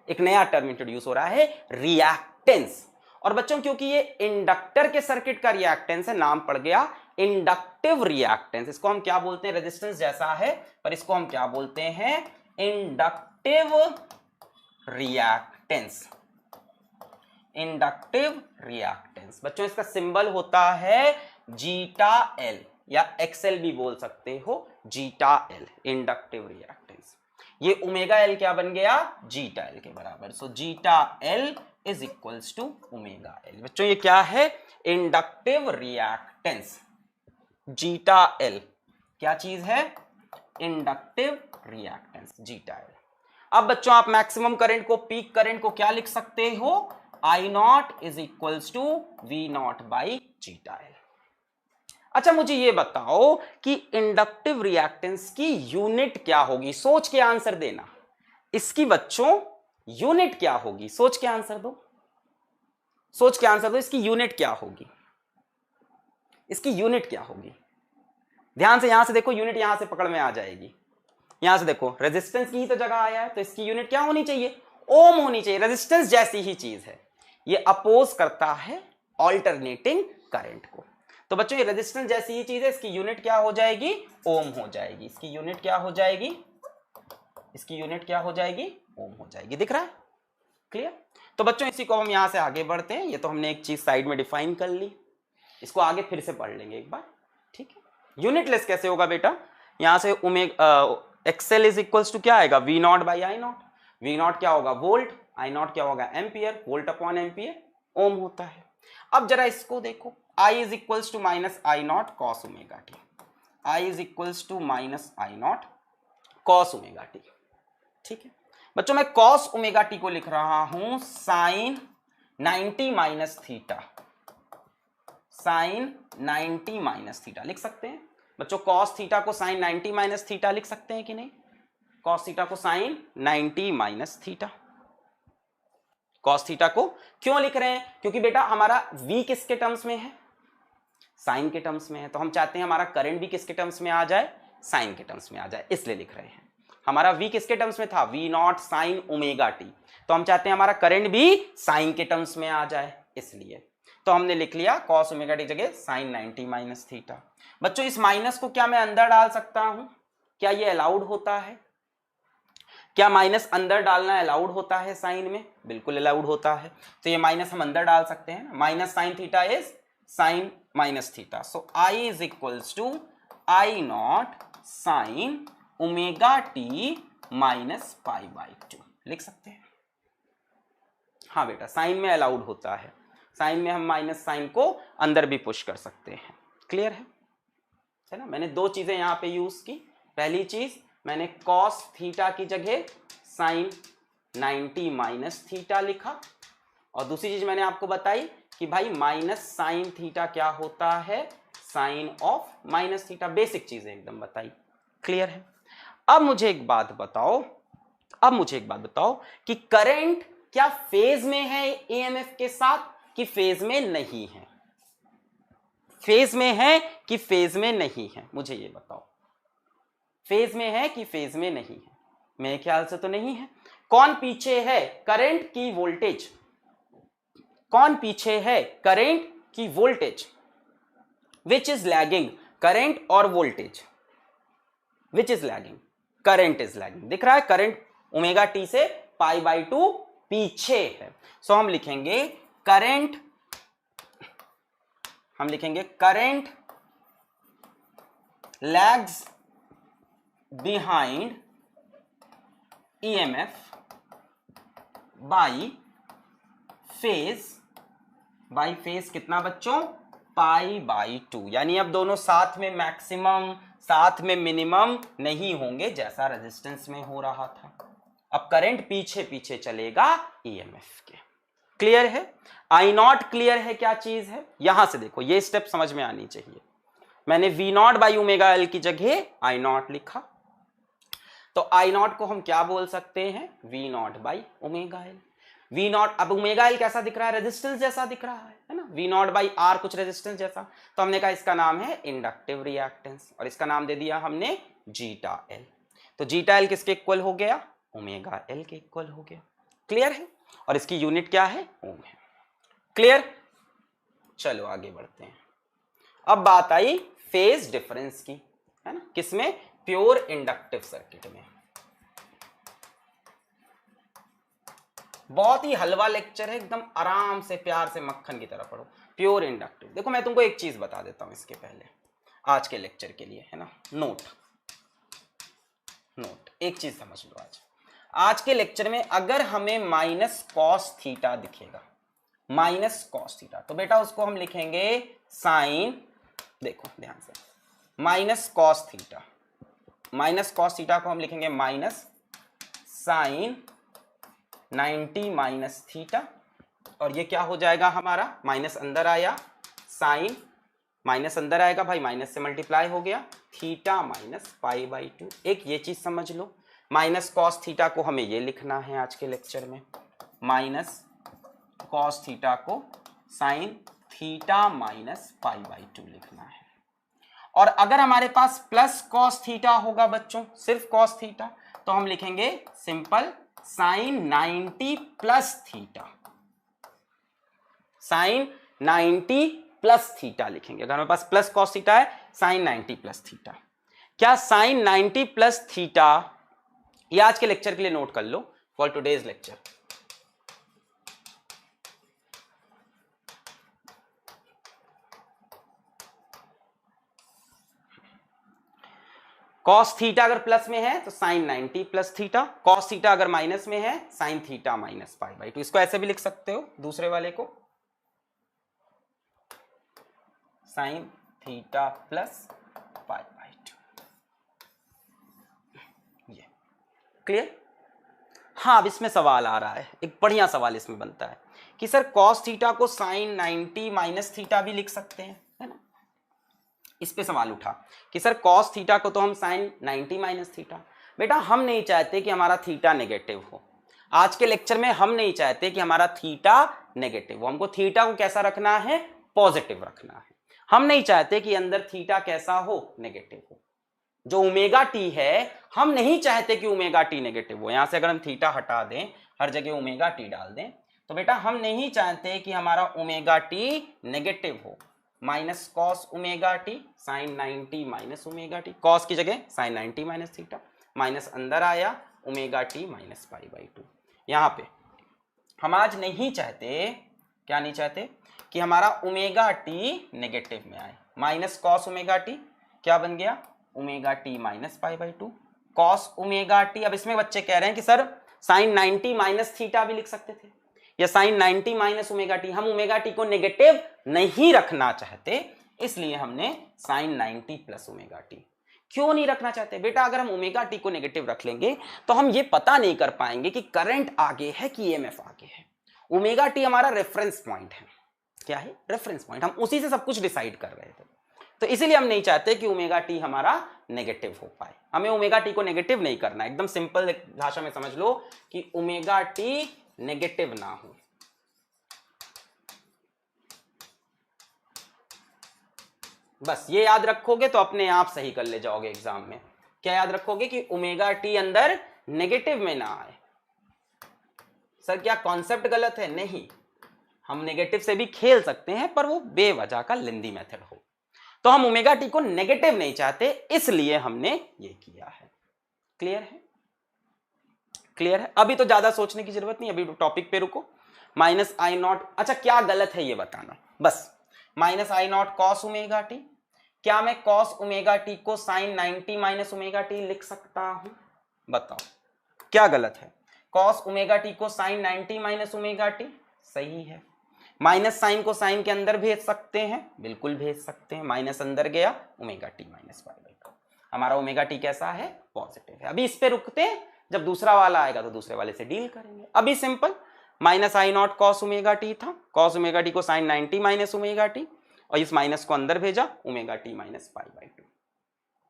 A: एक नया टर्म इंट्रोड्यूस हो रहा है, रिएक्टेंस। और बच्चों क्योंकि ये इंडक्टर के सर्किट का रिएक्टेंस है, नाम पड़ गया इंडक्टिव रिएक्टेंस। इसको हम क्या बोलते हैं? रेजिस्टेंस जैसा है, पर इसको हम क्या बोलते हैं? Inductive reactance. Inductive reactance. बच्चों इसका सिंबल होता है जीटा एल, या एक्सएल भी बोल सकते हो, जीटा एल, इंडक्टिव रिएक्टेंस। ये ओमेगा एल क्या बन गया? जीटा एल के बराबर। So zeta L is equals to omega L. बच्चों ये क्या है? Inductive reactance. जीटा एल क्या चीज है? Inductive reactance, zeta L. अब बच्चों आप मैक्सिमम करंट को, पीक करंट को क्या लिख सकते हो? I not is equals to V not by zeta L. अच्छा मुझे ये बताओ कि इंडक्टिव रिएक्टेंस की यूनिट क्या होगी? सोच के आंसर देना। इसकी बच्चों यूनिट क्या होगी, सोच के आंसर दो, सोच के आंसर दो, इसकी यूनिट क्या होगी, इसकी यूनिट क्या होगी। ध्यान से यहां से देखो, यूनिट यहां से पकड़ में आ जाएगी। यहां से देखो रेजिस्टेंस की ही तो जगह आया है, तो इसकी यूनिट क्या होनी चाहिए, ओम होनी चाहिए। रेजिस्टेंस जैसी ही चीज है, ये अपोज करता है ऑल्टरनेटिंग करंट को। तो बच्चों ये रेजिस्टेंस जैसी ही चीज है, इसकी यूनिट क्या हो जाएगी, ओम हो जाएगी। इसकी यूनिट क्या हो जाएगी, इसकी यूनिट क्या हो जाएगी, ओम हो जाएगी। दिख रहा है, क्लियर। तो बच्चों इसी को हम यहां से आगे बढ़ते हैं। ये तो हमने एक चीज साइड में डिफाइन कर ली, इसको आगे फिर से पढ़ लेंगे एक बार, ठीक है। यूनिटलेस कैसे होगा बेटा, यहां से एक्सएल इज इक्वल्स टू क्या आएगा, V not by I not. V not क्या होगा, वोल्ट, आई नॉट क्या होगा, ampere, volt upon ampere ohm होता है। अब जरा इसको देखो, I is equals to minus I not cos omega T, I is equals to minus I not cos omega t, ठीक है। बच्चों मैं कॉस ओमेगा टी को लिख रहा हूं sine 90 minus theta, sine 90 minus theta लिख सकते हैं बच्चों। कॉस थीटा को साइन 90 माइनस थीटा लिख सकते हैं कि नहीं, कॉस थीटा को sine 90 minus theta. Cos theta को क्यों लिख रहे हैं, क्योंकि बेटा हमारा v किसके टर्म्स में है, साइन के टर्म्स में है, तो हम चाहते हैं हमारा करंट भी किसके टर्म्स में आ जाए, साइन के टर्म्स में आ जाए, इसलिए लिख रहे हैं। हमारा v किसके टर्म्स में था, V not sine omega T, तो हम चाहते हैं हमारा करंट भी साइन के टर्म्स में आ जाए, इसलिए तो हमने लिख लिया कॉस ओमेगा टी जगह साइन 90 माइनस थीटा। बच्चों इस माइनस को क्या मैं अंदर डाल सकता हूं, क्या ये अलाउड होता है, क्या माइनस अंदर डालना अलाउड होता है साइन में, बिल्कुल अलाउड होता है। तो ये माइनस हम अंदर डाल सकते हैं, minus sine theta is sine minus theta, so I is equals to I not sine omega T minus pi by 2 लिख सकते हैं। हाँ बेटा साइन में अलाउड होता है, साइन में हम माइनस साइन को अंदर भी पुश कर सकते हैं, क्लियर है ना। मैंने दो चीजें यहां पे यूज की, पहली चीज मैंने कॉस थीटा की जगह साइन 90 माइनस थीटा लिखा, और दूसरी चीज मैंने आपको बताई कि भाई माइनस साइन थीटा क्या होता है, sine of minus theta, basic चीजें एकदम बताई, क्लियर है। अब मुझे एक बात बताओ, अब मुझे एक बात बताओ कि करंट क्या फेज में है ईएमएफ के साथ कि फेज में नहीं है, फेज में है कि फेज में नहीं है, मुझे ये बताओ, फेज में है कि फेज में नहीं है, मेरे ख्याल से तो नहीं है। कौन पीछे है, करंट की वोल्टेज, कौन पीछे है, करंट की voltage, which is lagging, current और voltage, which is lagging, current is lagging. दिख रहा है करंट ओमेगा टी से पाई बाई 2 पीछे है, सो हम लिखेंगे करंट, हम लिखेंगे current lags behind EMF by phase, by phase कितना बच्चों, पाई बाई 2, यानी अब दोनों साथ में मैक्सिमम साथ में मिनिमम नहीं होंगे जैसा रेजिस्टेंस में हो रहा था। अब करंट पीछे पीछे चलेगा ईएमएफ के, क्लियर है। आई नॉट क्लियर है क्या चीज है, यहां से देखो ये स्टेप समझ में आनी चाहिए। मैंने V not by omega L की जगह आई नॉट लिखा, तो आई नॉट को हम क्या बोल सकते हैं, V not by omega L. V naught, अब ओमेगा एल कैसा दिख रहा है, रेजिस्टेंस जैसा दिख रहा है ना, वी नॉट बाई आर कुछ रेजिस्टेंस जैसा, तो हमने कहा इसका नाम है इंडक्टिव रिएक्टेंस, और इसका नाम दे दिया हमने जीटा एल। तो जीटा एल किसके इक्वल हो गया, ओमेगा एल के इक्वल हो गया, क्लियर है। और इसकी यूनिट क्या है, ओम है, क्लियर। चलो आगे बढ़ते हैं। अब बात आई फेज डिफरेंस की, है ना, किसमें, प्योर इंडक्टिव सर्किट में। बहुत ही हलवा लेक्चर है, एकदम आराम से प्यार से मक्खन की तरह पढ़ो। प्योर इंडक्टिव, देखो मैं तुमको एक चीज बता देता हूं इसके पहले, आज के लेक्चर के लिए, है ना, नोट नोट एक चीज समझ लो। आज के लेक्चर में अगर हमें माइनस कॉस थीटा दिखेगा, माइनस कॉस थीटा, तो बेटा उसको हम लिखेंगे साइन, देखो ध्यान से, minus cos theta, minus cos theta को हम लिखेंगे माइनस साइन 90 माइनस थीटा, और ये क्या हो जाएगा हमारा, माइनस अंदर आया, साइन माइनस अंदर आएगा भाई, माइनस से मल्टीप्लाई हो गया, थीटा माइनस पाई बाई 2। एक ये चीज समझ लो, माइनस कॉस थीटा को हमें ये लिखना है आज के लेक्चर में, माइनस कॉस थीटा को sign theta minus pi by 2 लिखना है। और अगर हमारे पास प्लस कॉस थीटा होगा बच्चों, सिर्फ कॉस थीटा, तो हम लिखेंगे simple sine 90 plus theta, sine 90 plus theta लिखेंगे। अगर हमारे पास प्लस कॉस थीटा है, साइन 90 प्लस थीटा। क्या साइन 90 प्लस थीटा, ये आज के लेक्चर के लिए नोट कर लो, for today's lecture. Cos theta अगर प्लस में है तो साइन 90 प्लस थीटा, कॉस थीटा अगर माइनस में है sine theta minus pi by 2। इसको ऐसे भी लिख सकते हो, दूसरे वाले को sine theta plus pi by 2। ये क्लियर? हाँ, अब इसमें सवाल आ रहा है, एक बढ़िया सवाल इसमें बनता है कि सर कॉस थीटा को साइन 90 माइनस थीटा भी लिख सकते हैं, है ना। इस पे सवाल उठा कि सर कॉस थीटा को तो हम साइन 90 माइनस थीटा, बेटा हम नहीं चाहते कि हमारा थीटा नेगेटिव हो। आज के लेक्चर में हम नहीं चाहते कि हमारा थीटा नेगेटिव हो, हमको थीटा को कैसा रखना है, पॉजिटिव रखना है। हम नहीं चाहते कि अंदर थीटा कैसा हो, नेगेटिव हो। जो ओमेगा टी है, हम नहीं चाहते कि ओमेगा टी नेगेटिव हो। यहां से अगर हम थीटा हटा दें, हर जगह ओमेगा टी डाल दें, तो बेटा हम नहीं चाहते कि हमारा ओमेगा टी नेगेटिव हो। Minus cos omega T sine 90 minus omega T, cos की जगह साइन 90 माइनस थीटा, माइनस अंदर आया omega T minus pi by 2। यहां पे हम आज नहीं चाहते, क्या नहीं चाहते, कि हमारा ओमेगा टी नेगेटिव में आए। माइनस कॉस ओमेगा टी क्या बन गया, omega T minus pi by 2, cos omega t. अब इसमें बच्चे कह रहे हैं कि सर साइन 90 माइनस थीटा भी लिख सकते थे, या साइन 90 माइनस ओमेगा टी। हम ओमेगा टी को नेगेटिव नहीं रखना चाहते, इसलिए हमने साइन 90 प्लस ओमेगा टी। क्यों नहीं रखना चाहते बेटा? अगर हम ओमेगा टी को नेगेटिव रख लेंगे तो हम ये पता नहीं कर पाएंगे कि करंट आगे है कि ईएमएफ आगे है। ओमेगा टी हमारा रेफरेंस पॉइंट है। क्या है? Reference point. हम उसी से सब कुछ डिसाइड कर रहे थे, तो इसीलिए हम नहीं चाहते कि ओमेगा टी हमारा नेगेटिव हो पाए। हमें ओमेगा टी को नेगेटिव नहीं करना, एकदम सिंपल भाषा में समझ लो कि ओमेगा टी नेगेटिव ना हो। बस ये याद रखोगे तो अपने आप सही कर ले जाओगे एग्जाम में। क्या याद रखोगे? कि ओमेगा टी अंदर नेगेटिव में ना आए। सर क्या कॉन्सेप्ट गलत है? नहीं, हम नेगेटिव से भी खेल सकते हैं, पर वो बेवजह का लेंदी मेथड हो। तो हम ओमेगा टी को नेगेटिव नहीं चाहते, इसलिए हमने ये किया है। क्लियर है? क्लियर है? अभी तो ज्यादा सोचने की जरूरत नहीं, अभी टॉपिक पे रुको। माइनस आई नॉट, अच्छा क्या गलत है ये बताना बस। Minus I not cos omega T, क्या मैं कॉस ओमेगा टी को साइन 90 माइनस ओमेगा टी लिख सकता हूं? बताओ क्या गलत है? कॉस ओमेगा टी को साइन 90 माइनस ओमेगा टी सही है। माइनस साइन को साइन के अंदर भेज सकते हैं, बिल्कुल भेज सकते हैं। माइनस अंदर गया, omega T minus pi by 2। हमारा ओमेगा टी कैसा है? पॉजिटिव है। अभी इस पे रुकते हैं, जब दूसरा वाला आएगा तो दूसरे वाले से डील करेंगे। अभी simple minus I not cos omega T था, कॉस ओमेगा टी को साइन 90 माइनस ओमेगा टी, और इस माइनस को अंदर भेजा, omega T minus pi by 2।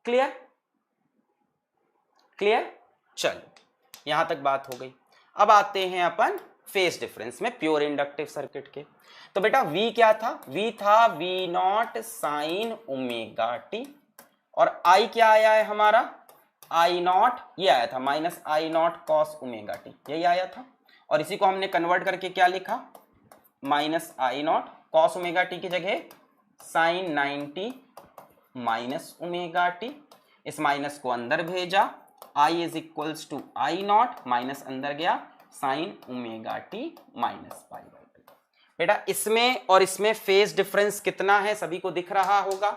A: Clear? Clear? चलो यहां तक बात हो गई। अब आते हैं अपन फेज डिफरेंस में प्योर इंडक्टिव सर्किट के। तो बेटा V क्या था? V था V not sine omega T, और I क्या आया है हमारा? I नॉट, ये आया था minus I not cos omega T, यही आया था। और इसी को हमने कन्वर्ट करके क्या लिखा? Minus I not cos omega T की जगह साइन 90 माइनस ओमेगा टी, इस माइनस को अंदर भेजा, I is equals to I naught, minus अंदर गया, sine omega T minus pi by 2। बेटा इसमें और इसमें फेज डिफरेंस कितना है सभी को दिख रहा होगा?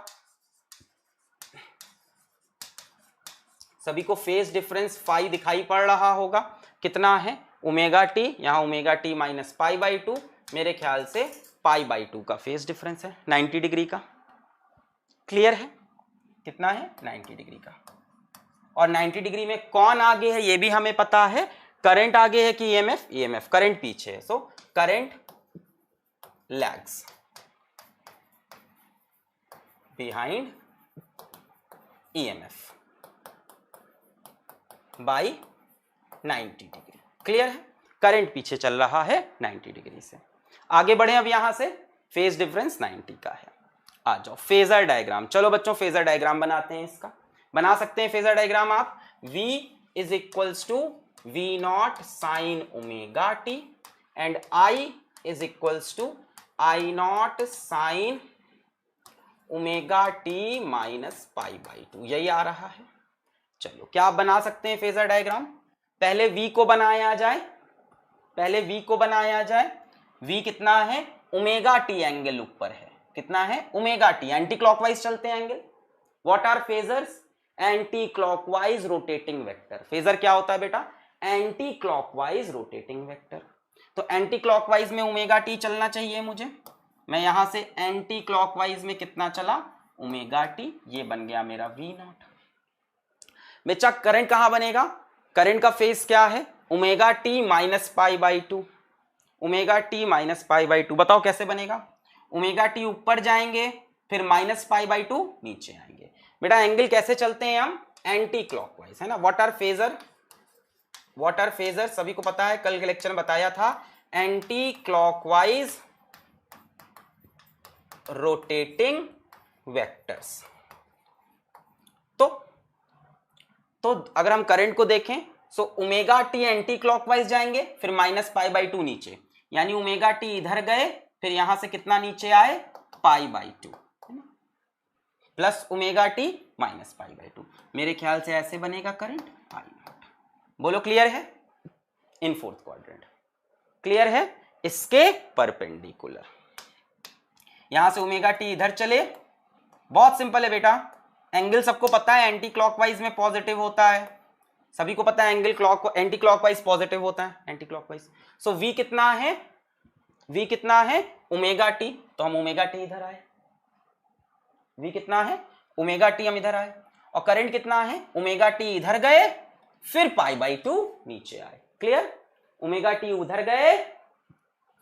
A: सभी को फेज डिफरेंस फाई दिखाई पड़ रहा होगा। कितना है? ओमेगा टी, यहां omega T minus pi by 2, मेरे ख्याल से पाई बाई 2 का फेज डिफरेंस है, 90 डिग्री का। क्लियर है? कितना है? 90 डिग्री का। और 90 डिग्री में कौन आगे है ये भी हमें पता है, करंट आगे है कि ईएमएफ? ईएमएफ। करंट पीछे है, so current lags behind EMF by 90 degree. Clear है, करंट पीछे चल रहा है 90 डिग्री से। आगे बढ़े, अब यहां से फेज डिफरेंस 90 का है। आ जाओ फेजर डायग्राम। चलो बच्चों फेजर डायग्राम बनाते हैं। इसका बना सकते हैं फेजर डायग्राम आप। V is equals to V not sine omega T and I is equals to I not sine omega T minus pi by 2। यही आ रहा है। चलो क्या आप बना सकते हैं फेजर डायग्राम। पहले V को बनाया जाए, पहले V को बनाया जाए। V कितना है, ओमेगा टी एंगल ऊपर है। कितना है, ओमेगा टी। एंटी क्लॉकवाइज चलते हैं angle. What are phasors, anticlockwise rotating vector. Phasor क्या होता है बेटा, एंटी क्लॉकवाइज रोटेटिंग वेक्टर। तो एंटी क्लॉकवाइज में ओमेगा टी चलना चाहिए मुझे। मैं यहां से एंटी क्लॉकवाइज में कितना चला, ओमेगा टी। ये बन गया मेरा वी नॉट। बेचा करंट कहां बनेगा, करंट का फेज क्या है, omega T minus pi by 2। Omega T minus pi by 2 बताओ कैसे बनेगा। ओमेगा टी ऊपर जाएंगे, फिर माइनस पाई बाई 2 नीचे आएंगे। बेटा एंगल कैसे चलते हैं हम, एंटी क्लॉकवाइज, है ना। What are phasor, what are phasor सभी को पता है, कल के लेक्चर में बताया था। Anti clockwise rotating vectors. तो अगर हम करंट को देखें, so omega T anti clockwise जाएंगे, फिर माइनस पाई बाई 2 नीचे, यानी ओमेगा टी इधर गए, फिर यहां से कितना नीचे आए, पाई by 2, plus omega T minus pi by 2। मेरे ख्याल से ऐसे बनेगा करंट आई नॉट। बोलो क्लियर है, इन फोर्थ क्वाड्रेंट। क्लियर है, इसके परपेंडिकुलर। यहां से ओमेगा टी इधर चले, बहुत सिंपल है बेटा। एंगल सबको पता है एंटी क्लॉकवाइज में पॉजिटिव होता है, सभी को पता है angle clock anti clockwise positive होता है, एंटी क्लॉकवाइज। सो V कितना है, V कितना है, ओमेगा टी। तो हम ओमेगा टी इधर आए, V कितना है, ओमेगा टी हम इधर आए। और करंट कितना है, ओमेगा टी इधर गए, फिर पाई बाई 2 नीचे आए। क्लियर, ओमेगा टी उधर गए,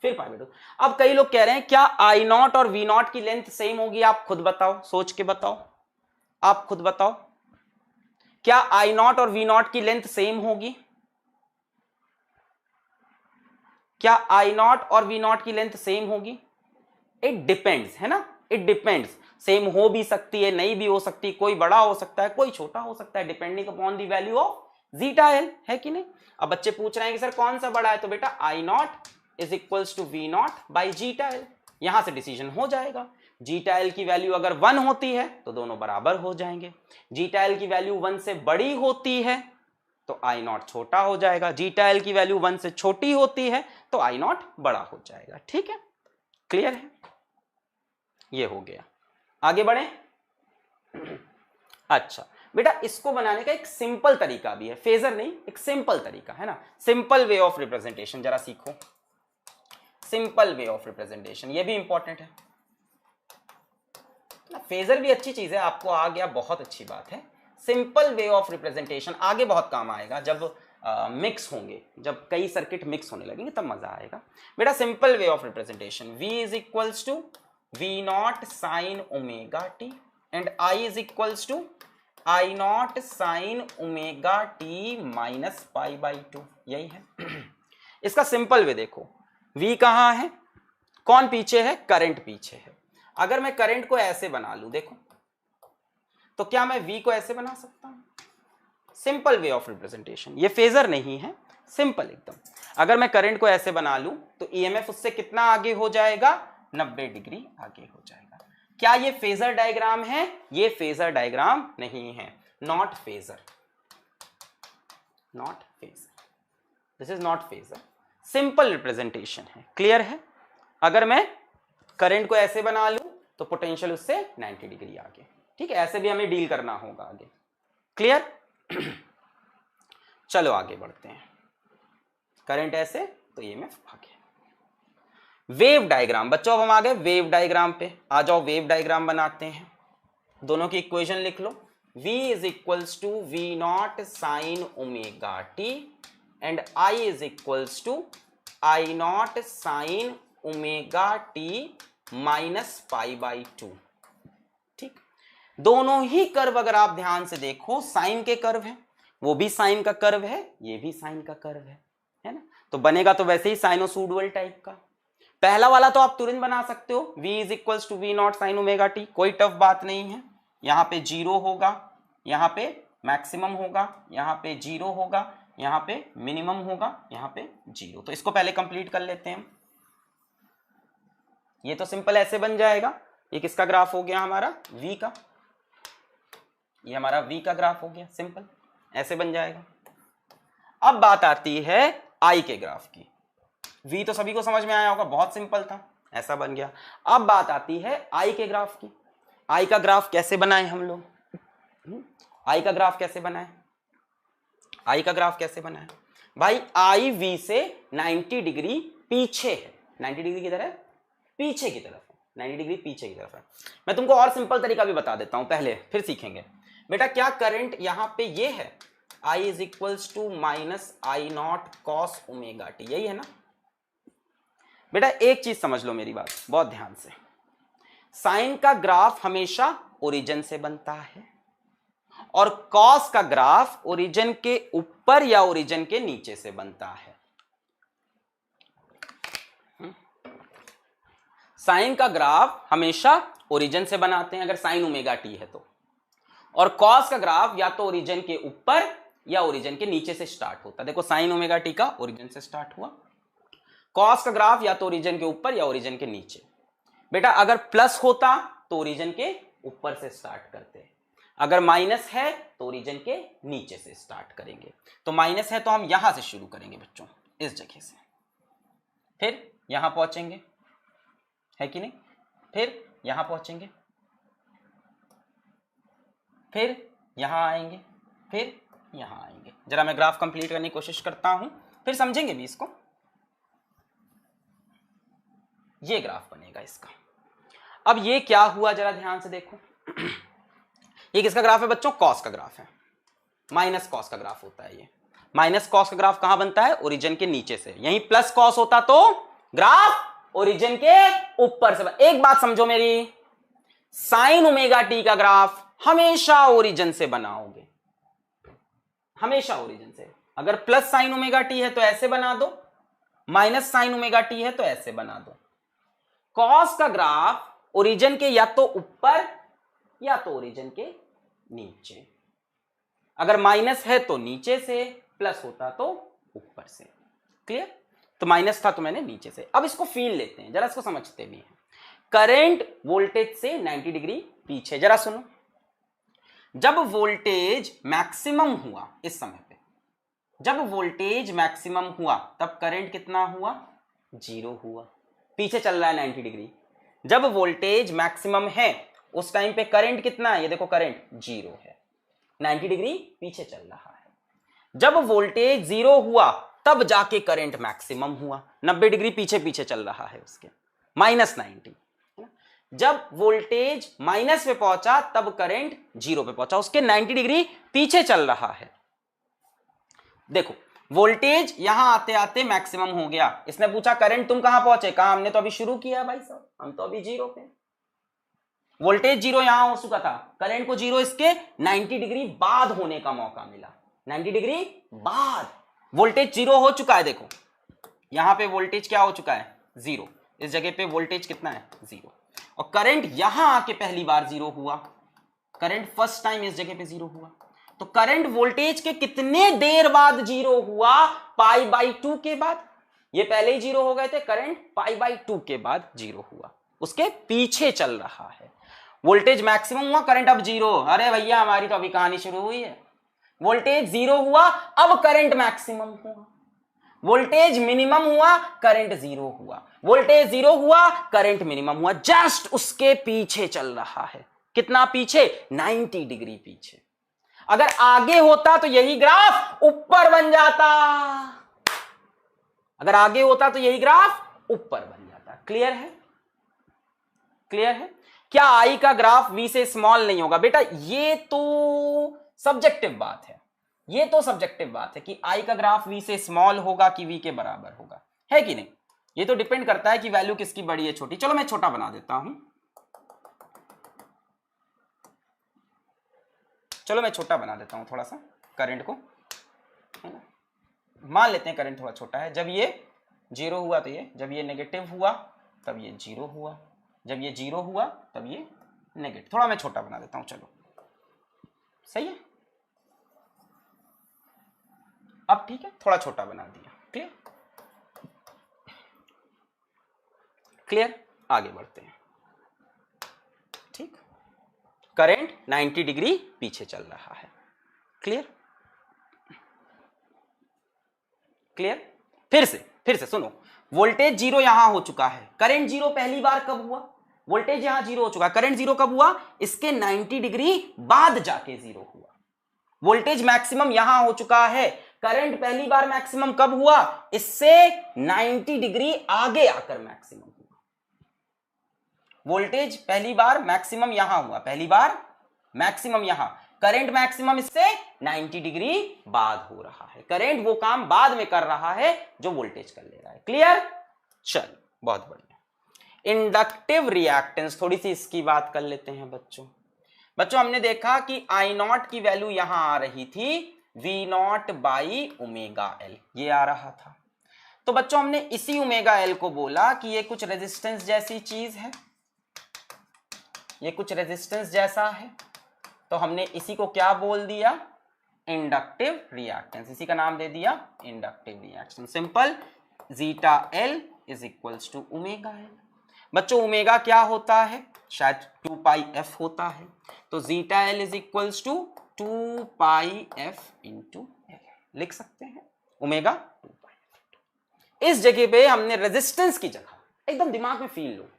A: फिर पाई बाई 2। अब कई लोग कह रहे हैं क्या आई नॉट और वी नॉट की लेंथ सेम होगी। आप खुद बताओ, सोच के बताओ, आप खुद बताओ, क्या आई नॉट और वी नॉट की लेंथ सेम होगी, क्या आई नॉट और वी नॉट की लेंथ सेम होगी। इट डिपेंड्स, है ना, इट डिपेंड्स। सेम हो भी सकती है, नहीं भी हो सकती, कोई बड़ा हो सकता है, कोई छोटा हो सकता है, depending upon the value of zeta L, है कि नहीं। अब बच्चे पूछ रहे हैं कि सर कौन सा बड़ा है, तो बेटा I not is equals to V not by zeta L. यहां से डिसीजन हो जाएगा। जीटा एल की वैल्यू अगर 1 होती है तो दोनों बराबर हो जाएंगे। जीटा एल की वैल्यू 1 से बड़ी होती है तो आई नॉट छोटा हो जाएगा। जीटा एल की वैल्यू 1 से छोटी होती है तो आई नॉट बड़ा हो जाएगा। ठीक है, क्लियर है, ये हो गया। आगे बढ़े। अच्छा बेटा, इसको बनाने का एक सिंपल तरीका भी है, फेजर नहीं, एक सिंपल तरीका है ना। सिंपल वे ऑफ रिप्रेजेंटेशन जरा सीखो। सिंपल वे ऑफ रिप्रेजेंटेशन, ये भी इंपॉर्टेंट है ना। फेजर भी अच्छी चीज है, आपको आ गया, बहुत अच्छी बात है। सिंपल वे ऑफ रिप्रेजेंटेशन आगे बहुत काम आएगा, जब मिक्स होंगे, जब कई सर्किट मिक्स होने लगेंगे तब मजा आएगा। बेटा simple way of representation, V is equals to V not sine omega T and I is equals to I not sine omega T minus pi by 2। यही है इसका सिंपल वे। देखो V कहां है, कौन पीछे है, करंट पीछे है। अगर मैं करंट को ऐसे बना लूं, देखो तो क्या मैं V को ऐसे बना सकता हूं। सिंपल वे ऑफ रिप्रेजेंटेशन, ये फेजर नहीं है, सिंपल एकदम। अगर मैं करंट को ऐसे बना लूं तो EMF उससे कितना आगे हो जाएगा, 90 डिग्री आगे हो जाएगा। क्या ये फेजर डायग्राम है, ये फेजर डायग्राम नहीं है, not phasor, not phasor, this is not phasor, simple representation है। क्लियर है। अगर मैं करंट को ऐसे बना लूं तो पोटेंशियल उससे 90 डिग्री आगे। ठीक है, ऐसे भी हमें डील करना होगा आगे। क्लियर। चलो आगे बढ़ते हैं। करंट ऐसे तो EMF आगे। वेव डायग्राम बच्चों, अब हम आ गए वेव डायग्राम पे। आ जाओ वेव डायग्राम बनाते हैं। दोनों की इक्वेशन लिख लो। V is equals to V not sine omega T and I is equals to I not sine omega T minus pi by 2। ठीक, दोनों ही कर्व अगर आप ध्यान से देखो साइन के कर्व हैं। वो भी साइन का कर्व है, ये भी साइन का कर्व है ना, तो बनेगा तो वैसे ही साइनोसॉइडल टाइप का। पहला वाला तो आप तुरंत बना सकते हो, v is equal to V not sine omega T, कोई टफ बात नहीं है। यहाँ पे 0 होगा, यहाँ पे मैक्सिमम होगा, यहाँ पे 0 होगा, यहाँ पे मिनिमम होगा, यहाँ पे 0। तो इसको पहले कंप्लीट कर लेते हैं। ये तो सिंपल ऐसे बन जाएगा। ये किसका ग्राफ हो गया हमारा, v का, ये हमारा v का ग्राफ हो गया, सिंपल ऐसे बन जाएगा। अब बात आती है i के ग्राफ की। v तो सभी को समझ में आया होगा, बहुत सिंपल था, ऐसा बन गया। अब बात आती है i के ग्राफ की। i का ग्राफ कैसे बनाए हम लोग, i का ग्राफ कैसे बनाए, i का ग्राफ कैसे बनाए भाई, i v से 90 डिग्री पीछे है, 90 डिग्री की तरफ पीछे की तरफ है, 90 डिग्री पीछे की तरफ है। मैं तुमको और सिंपल तरीका भी बता देता हूं पहले, फिर सीखेंगे। बेटा क्या करंट यहां पे ये है, I is equals to minus I not cos omega T, यही है ना। बेटा एक चीज समझ लो मेरी बात बहुत ध्यान से, साइन का ग्राफ हमेशा ओरिजिन से बनता है और कॉस का ग्राफ ओरिजिन के ऊपर या ओरिजिन के नीचे से बनता है। साइन का ग्राफ हमेशा ओरिजिन से बनाते हैं अगर साइन ओमेगा टी है तो, और कॉस का ग्राफ या तो ओरिजिन के ऊपर या ओरिजिन के नीचे से स्टार्ट होता है। देखो साइन ओमेगा टी का ओरिजिन से स्टार्ट हुआ, कॉस का ग्राफ या तो ओरिजिन के ऊपर या ओरिजिन के नीचे। बेटा अगर प्लस होता तो ओरिजिन के ऊपर से स्टार्ट करते हैं, अगर माइनस है तो ओरिजिन के नीचे से स्टार्ट करेंगे। तो माइनस है तो हम यहां से शुरू करेंगे बच्चों, इस जगह से, फिर यहां पहुंचेंगे, है कि नहीं, फिर यहां पहुंचेंगे, फिर यहां आएंगे, फिर यहां आएंगे। जरा मैं ग्राफ कंप्लीट करने की कोशिश करता हूं, फिर समझेंगे भी इसको। ये ग्राफ बनेगा इसका। अब ये क्या हुआ जरा ध्यान से देखो, ये किसका ग्राफ है बच्चों, कॉस का ग्राफ है, माइनस कॉस का ग्राफ होता है ये। माइनस कॉस का ग्राफ कहां बनता है, ओरिजिन के नीचे से। यहीं प्लस कॉस होता तो ग्राफ ओरिजिन के ऊपर से। एक बात समझो मेरी, साइन ओमेगा टी का ग्राफ हमेशा ओरिजिन से बनाओगे, हमेशा ओरिजिन से। अगर प्लस साइन ओमेगा टी है तो ऐसे बना दो, माइनस साइन ओमेगा टी है तो ऐसे बना दो। कॉस का ग्राफ ओरिजिन के या तो ऊपर या तो ओरिजिन के नीचे, अगर माइनस है तो नीचे से, प्लस होता तो ऊपर से। क्लियर, तो माइनस था तो मैंने नीचे से। अब इसको फील लेते हैं, जरा इसको समझते भी हैं। करंट वोल्टेज से 90 डिग्री पीछे, जरा सुनो। जब वोल्टेज मैक्सिमम हुआ इस समय पे, जब वोल्टेज मैक्सिमम हुआ तब करंट कितना हुआ, 0 हुआ, पीछे चल रहा है 90 डिग्री। जब वोल्टेज मैक्सिमम है उस टाइम पे करंट कितना है, ये देखो करंट 0 है, 90 डिग्री पीछे चल रहा है। जब वोल्टेज 0 हुआ तब जाके करंट मैक्सिमम हुआ, 90 डिग्री पीछे पीछे चल रहा है उसके, -90। जब वोल्टेज माइनस पे पहुंचा तब करंट 0 पे पहुंचा, उसके 90 डिग्री पीछे चल रहा है। देखो वोल्टेज यहां आते आते मैक्सिमम हो गया, इसने पूछा करंट तुम कहां पहुंचे, कहा हमने तो अभी शुरू किया भाई साहब, हम तो अभी 0 पे। वोल्टेज 0 यहां हो चुका था, करंट को 0 इसके 90 डिग्री बाद होने का मौका मिला, 90 डिग्री बाद वोल्टेज 0 हो चुका है। देखो यहां पे वोल्टेज क्या हो चुका है, 0, इस जगह पे वोल्टेज कितना है, 0, और करंट यहां आके पहली बार 0 हुआ, करंट फर्स्ट टाइम इस जगह पे 0 हुआ। तो करंट वोल्टेज के कितने देर बाद 0 हुआ, π/2 के बाद। ये पहले ही 0 हो गए थे, करंट π/2 के बाद 0 हुआ, उसके पीछे चल रहा है। वोल्टेज मैक्सिमम हुआ, करंट अब 0। अरे भैया हमारी तो अभी कहानी शुरू हुई है। वोल्टेज 0 हुआ, अब करंट मैक्सिमम हुआ। वोल्टेज मिनिमम हुआ, करंट 0 हुआ। वोल्टेज 0 हुआ, करंट मिनिमम हुआ, जस्ट उसके पीछे चल रहा है। कितना पीछे, 90 डिग्री पीछे। अगर आगे होता तो यही ग्राफ ऊपर बन जाता, अगर आगे होता तो यही ग्राफ ऊपर बन जाता। क्लियर है, क्लियर है। क्या आई का ग्राफ वी से स्मॉल नहीं होगा, बेटा ये तो सब्जेक्टिव बात है, ये तो सब्जेक्टिव बात है कि आई का ग्राफ वी से स्मॉल होगा कि वी के बराबर होगा, है कि नहीं। ये तो डिपेंड करता है कि वैल्यू किसकी बड़ी है छोटी। चलो मैं छोटा बना देता हूं, चलो मैं छोटा बना देता हूं थोड़ा सा। करंट को, है ना, मान लेते हैं करंट थोड़ा छोटा है। जब ये 0 हुआ तो ये, जब ये नेगेटिव हुआ तब ये 0 हुआ, जब ये 0 हुआ तब ये नेगेटिव। थोड़ा मैं छोटा बना देता हूं, चलो सही है। अब ठीक है, थोड़ा छोटा बना दिया। क्लियर क्लियर, आगे बढ़ते हैं। ठीक, करंट 90 डिग्री पीछे चल रहा है। क्लियर क्लियर, फिर से सुनो, वोल्टेज 0 यहां हो चुका है, करंट 0 पहली बार कब हुआ, वोल्टेज यहां 0 हो चुका, करंट 0 कब हुआ, इसके 90 डिग्री बाद जाके 0 हुआ। वोल्टेज मैक्सिमम यहां हो चुका है, करंट पहली बार मैक्सिमम कब हुआ, इससे 90 डिग्री आगे आकर मैक्सिमम हुआ। वोल्टेज पहली बार मैक्सिमम यहां हुआ, पहली बार मैक्सिमम यहां, करंट मैक्सिमम इससे 90 डिग्री बाद हो रहा है। करंट वो काम बाद में कर रहा है जो वोल्टेज कर ले रहा है। क्लियर, चल बहुत बढ़िया। इंडक्टिव रिएक्टेंस, थोड़ी सी इसकी बात कर लेते हैं बच्चों हमने देखा कि आई नॉट की वैल्यू यहां आ रही थी V not by omega L, ये आ रहा था। तो बच्चों हमने इसी ओमेगा एल को बोला कि ये कुछ रेजिस्टेंस जैसी चीज है, ये कुछ रेजिस्टेंस जैसा है, तो हमने इसी को क्या बोल दिया, इंडक्टिव रिएक्टेंस, इसी का नाम दे दिया inductive reactance. Simple, zeta L is equals to omega L. बच्चों ओमेगा क्या होता है, शायद 2 पाई एफ होता है, तो zeta L is equals to 2 pi F into L, लिख सकते हैं ओमेगा 2 पाई। इस जगह पे हमने रेजिस्टेंस की जगह, एकदम दिमाग में फील लो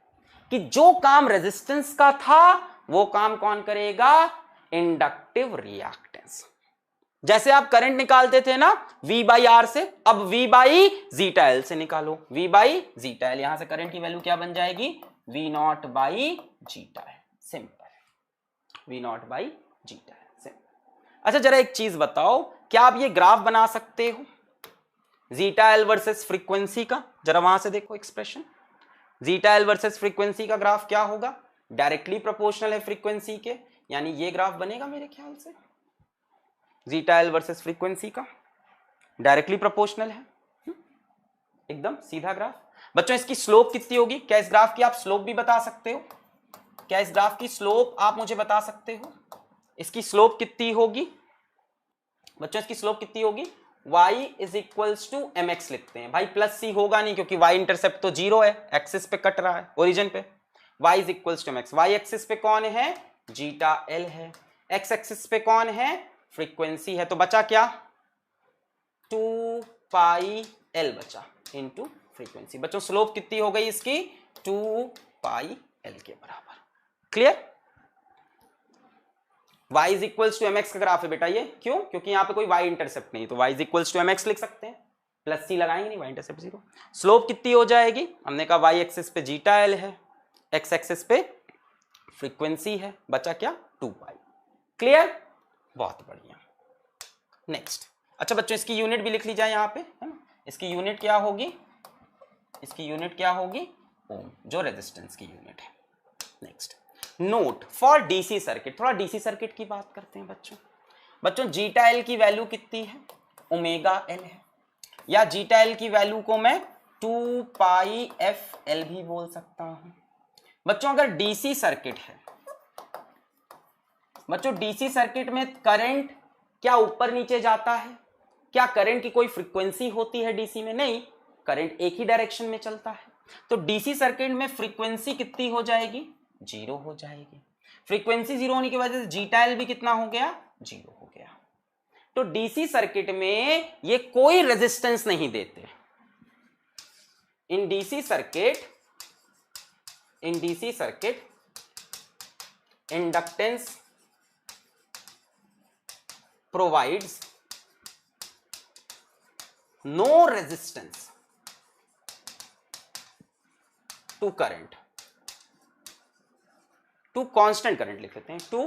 A: कि जो काम रेजिस्टेंस का था वो काम कौन करेगा, इंडक्टिव रिएक्टेंस। जैसे आप करंट निकालते थे ना V बाई आर से, अब V बाई जीटा एल से निकालो, V बाई जीटा एल, यहां से करंट की वैल्यू क्या बन जाएगी, V not by zeta L. Simple, V not by zeta L, simple. अच्छा जरा एक चीज बताओ, क्या आप ये ग्राफ बना सकते हो जीटा एल वर्सेस फ्रीक्वेंसी का? जरा वहां से देखो expression, zeta L versus frequency का ग्राफ क्या होगा, डायरेक्टली प्रोपोर्शनल है फ्रीक्वेंसी के, यानी ये ग्राफ बनेगा मेरे ख्याल से, जीटा एल वर्सेस फ्रीक्वेंसी का डायरेक्टली प्रोपोर्शनल है, एकदम सीधा ग्राफ। बच्चों इसकी स्लोप कितनी होगी, क्या इस ग्राफ की आप स्लोप भी बता सकते हो, क्या इस ग्राफ की स्लोप आप मुझे बता सकते हो, इसकी स्लोप कितनी होगी बच्चों, इसकी स्लोप कितनी होगी, y is equals to M X लिखते हैं भाई, प्लस सी होगा नहीं क्योंकि y इंटरसेप्ट तो 0 है, एक्सिस पे कट रहा है, ओरिजिन पे, y is equals to M X. Y axis पे कौन है, जीटा एल है, एक्स एक्सिस पे कौन है, फ्रीक्वेंसी है, तो बचा क्या, 2 पाई एल बचा इनटू फ्रीक्वेंसी। बच्चों स्लोप कितनी हो गई इसकी, 2 पाई एल के बराबर। Clear, y is equals to M X का ग्राफ है बेटा ये, क्यों, क्योंकि यहां पे कोई y इंटरसेप्ट नहीं, तो y is equals to M X लिख सकते हैं, प्लस सी लगाएंगे नहीं, y इंटरसेप्ट 0। स्लोप कितनी हो जाएगी, हमने कहा y एक्सिस पे जीटा एल है, x एक्सिस पे फ्रीक्वेंसी है, बचा क्या, 2 पाई। क्लियर, बहुत बढ़िया। नेक्स्ट, अच्छा बच्चों इसकी यूनिट भी लिख ली जाए यहां पे, है ना, इसकी यूनिट क्या होगी, इसकी यूनिट क्या होगी, ओम, जो रेजिस्टेंस की यूनिट है। Next, note for DC circuit, थोड़ा डीसी सर्किट की बात करते हैं बच्चों जीटा एल की वैल्यू कितनी है, ओमेगा एल है, या जीटा एल की वैल्यू को मैं 2 पाई एफ एल भी बोल सकता हूं। बच्चों अगर डीसी सर्किट है, बच्चों डीसी सर्किट में करंट क्या ऊपर नीचे जाता है, क्या करंट की कोई फ्रीक्वेंसी होती है डीसी में, नहीं, करंट एक ही डायरेक्शन में चलता है, तो डीसी सर्किट में फ्रीक्वेंसी कितनी हो जाएगी, 0 हो जाएगी। फ्रीक्वेंसी 0 होने की वजह से जीटा एल भी कितना हो गया, 0 हो गया। तो डीसी सर्किट में ये कोई रेजिस्टेंस नहीं देते, in DC circuit inductance provides no resistance to current, to constant current लिख लेते हैं, to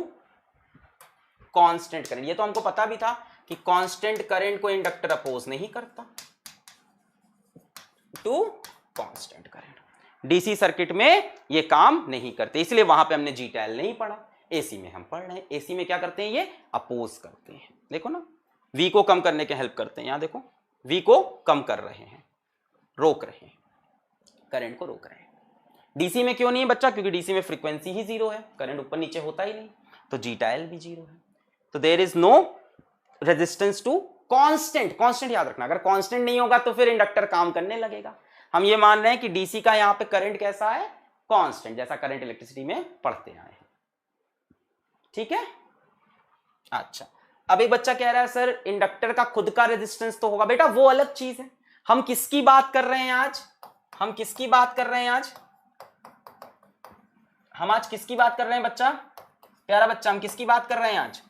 A: constant current। ये तो हमको पता भी था कि constant current को इंडक्टर अपोज नहीं करता, to constant current DC circuit में ये काम नहीं करते, इसलिए वहां पे हमने जीटा एल नहीं पढ़ा, एसी में हम पढ़ रहे हैं, एसी में क्या करते हैं, ये अपोज करते हैं। देखो ना, V को कम करने के हेल्प करते हैं। यहां देखो V को कम कर रहे हैं, रोक रहे हैं, करंट को रोक रहे हैं। डीसी में क्यों नहीं है बच्चा? क्योंकि डीसी में फ्रीक्वेंसी ही 0 है, करंट ऊपर नीचे होता ही नहीं, तो जीटा-L भी 0 है। तो there is no resistance to constant. Constant याद रखना, अगर कांस्टेंट नहीं होगा तो फिर इंडक्टर काम करने लगेगा। हम ये मान रहे हैं कि डीसी का यहां पे करंट कैसा है? कांस्टेंट, जैसा करंट इलेक्ट्रिसिटी में पढ़ते आए हैं। ठीक है, अच्छा। अब एक बच्चा कह रहा है सर इंडक्टर का खुद का रेजिस्टेंस तो होगा। बेटा वो अलग चीज है, हम किसकी बात कर रहे हैं आज? हम किसकी बात कर रहे हैं आज? हम आज किसकी बात कर रहे हैं बच्चा? प्यारा बच्चा, हम किसकी बात कर रहे हैं आज?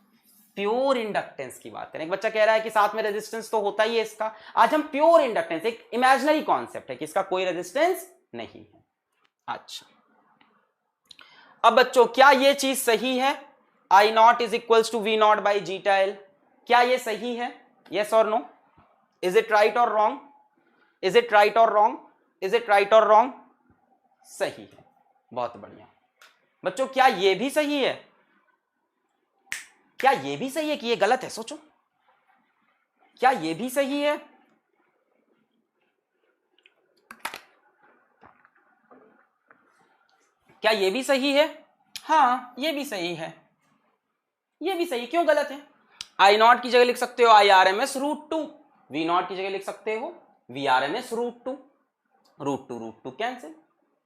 A: प्योर इंडक्टेंस की बात करें। एक बच्चा कह रहा है कि साथ में रेजिस्टेंस तो होता ही है इसका। आज हम प्योर इंडक्टेंस, एक इमेजिनरी कॉन्सेप्ट है कि इसका कोई रेजिस्टेंस नहीं है। अच्छा, अब बच्चों क्या ये चीज सही है? I not is equals to V not by zeta L, क्या ये सही है? यस और नो? इज इट राइट और रॉन्ग? इज इट राइट और रॉन्ग? इज इट राइट और रॉन्ग? सही है, बहुत बढ़िया। बच्चों क्या ये भी सही है? क्या ये भी सही है कि ये गलत है? सोचो, क्या ये भी सही है? क्या ये भी सही है? हाँ, ये भी सही है, ये भी सही। क्यों गलत है? I नॉट की जगह लिख सकते हो IRMS√2, V नॉट की जगह लिख सकते हो VRMS√2, √2 कैंसिल।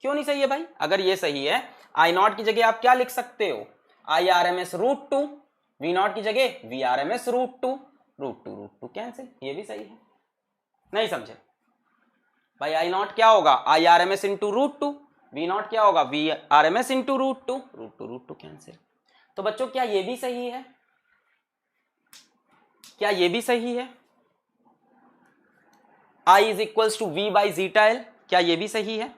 A: क्यों नहीं सही है भाई? अगर ये सही है, I नॉट की जगह आप क्या लिख सकते हो? IRMS√2, V नॉट की जगह VRMS√2, √2 कैंसिल। ये भी सही है। नहीं समझे भाई? I नॉट क्या होगा? IRMS इंटू √2, V नॉट क्या होगा? VRMS into √2 cancel. तो बच्चों क्या ये भी सही है? क्या ये भी सही है? I is equals to V by zeta L, क्या ये भी सही है?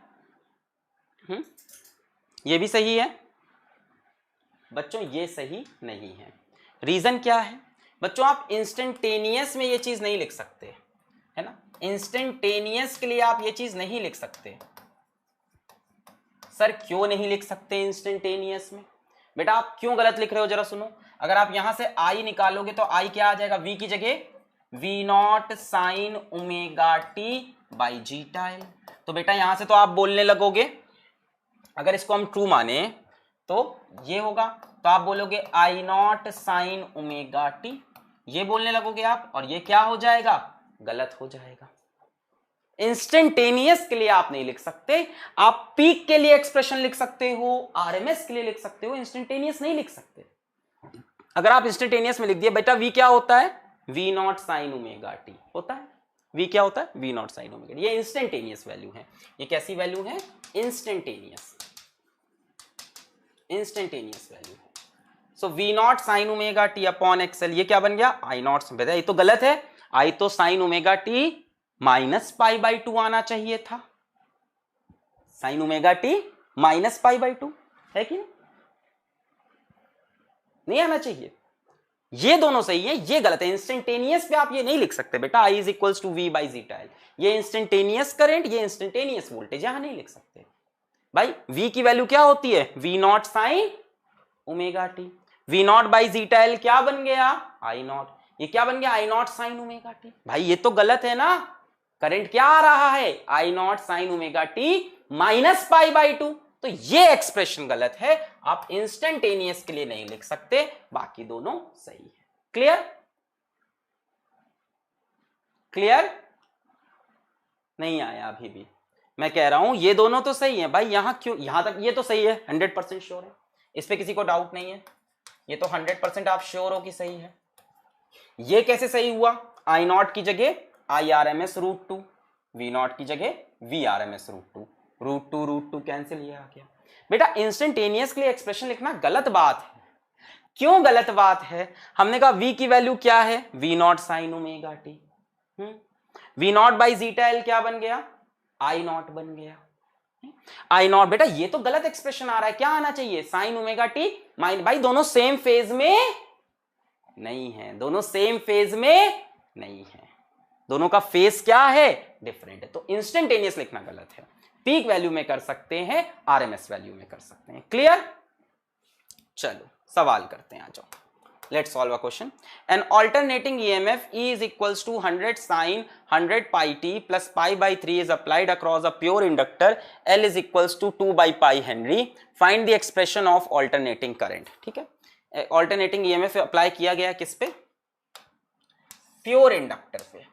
A: ये भी सही है? बच्चों ये सही नहीं है। रीजन क्या है? बच्चों आप इंस्टेंटेनियस में ये चीज नहीं लिख सकते, है ना? इंस्टेंटेनियस के लिए आप ये चीज नहीं लिख सकते। सर क्यों नहीं लिख सकते इंस्टेंटेनियस में? बेटा आप क्यों गलत लिख रहे हो जरा सुनो। अगर आप यहां से I निकालोगे तो I क्या आ जाएगा? V की जगह V not sine omega t by zeta L. तो बेटा यहां से तो आप बोलने लगोगे, अगर इसको हम ट्रू माने तो ये होगा, तो आप बोलोगे I not sine omega T, ये बोलने लगोगे आप, और ये क्या हो जाएगा? गलत हो जाएगा। इंस्टेंटेनियस के लिए आप नहीं लिख सकते, आप पीक के लिए एक्सप्रेशन लिख सकते हो, आरएमएस के लिए लिख सकते हो, इंस्टेंटेनियस नहीं लिख सकते। अगर आप इंस्टेंटेनियस में लिख दिए बेटा V क्या होता है? V not sine omega T होता है। V क्या होता है? V not sine omega T. ये इंस्टेंटेनियस वैल्यू है। ये कैसी वैल्यू है? इंस्टेंटेनियस, इंस्टेंटेनियस वैल्यू है। सो V not sine omega T upon XL, ये क्या बन गया? I not. बेटा ये तो गलत है, I तो sign omega T minus pi by 2 आना चाहिए था। Sign omega T minus pi by 2 है कि नहीं आना चाहिए? ये दोनों सही है, ये गलत है। इंस्टेंटेनियस पे आप ये नहीं लिख सकते बेटा I is equals to V by zeta L. ये इंस्टेंटेनियस करंट, ये इंस्टेंटेनियस वोल्टेज, यहां नहीं लिख सकते भाई। V की वैल्यू क्या होती है? V not sine omega t. V not by zeta L क्या बन गया? I not. ये क्या बन गया? I not sine omega t. भाई ये तो गलत है ना, करंट क्या आ रहा है? I not sine omega T minus pi by 2। तो ये एक्सप्रेशन गलत है, आप इंस्टेंटेनियस के लिए नहीं लिख सकते, बाकी दोनों सही है। क्लियर? क्लियर नहीं आया अभी भी? मैं कह रहा हूं ये दोनों तो सही है भाई। यहां क्यों, यहां तक ये तो सही है, 100% श्योर है, इस पे किसी को डाउट नहीं है। ये तो 100% आप श्योर हो कि सही है। ये कैसे सही हुआ? I नॉट की जगह IRMS√2, V नॉट की जगह VRMS√2, √2 कैंसिल, ये आ गया। बेटा इंस्टेंटेनियस के लिए एक्सप्रेशन लिखना गलत बात है। क्यों गलत बात है? हमने कहा V की वैल्यू क्या है? V not sine omega t. V not by zeta L क्या बन गया? I नॉट बन गया। I नॉट बेटा ये तो गलत एक्सप्रेशन आ रहा है, क्या आना चाहिए? Sign omega T mine. भाई दोनों सेम फेज में नहीं है, दोनों सेम फेज में नहीं है, दोनों का फेज क्या है? डिफरेंट है। तो इंस्टेंटेनियस लिखना गलत है। पीक वैल्यू में कर सकते हैं, आरएमएस वैल्यू में कर सकते हैं। क्लियर? चलो सवाल करते हैं, आ जाओ। Let's solve a question. An alternating EMF E is equals to 100 sin 100 pi t plus pi by 3 is applied across a pure inductor L is equals to 2 by pi Henry. Find the expression of alternating current. ठीक है, alternating EMF अप्लाई किया गया किस पे? प्योर इंडक्टर पे.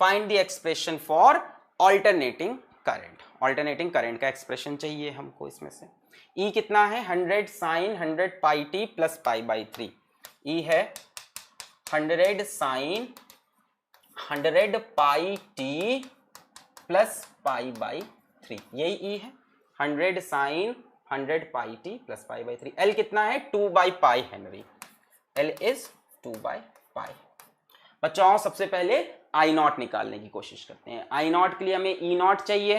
A: Find the expression for alternating current. Alternating current का एक्सप्रेशन चाहिए हमको इसमें से. E कितना है? 100 sin 100 pi t plus pi by 3. E है 100 sin 100 pi t plus pi by 3. यही E है 100 sin 100 pi t plus pi by 3. L कितना है? 2 by pi Henry. L is 2 by पाई. बच्चों सबसे पहले I नॉट निकालने की कोशिश करते हैं. I नॉट के लिए हमें E नॉट चाहिए,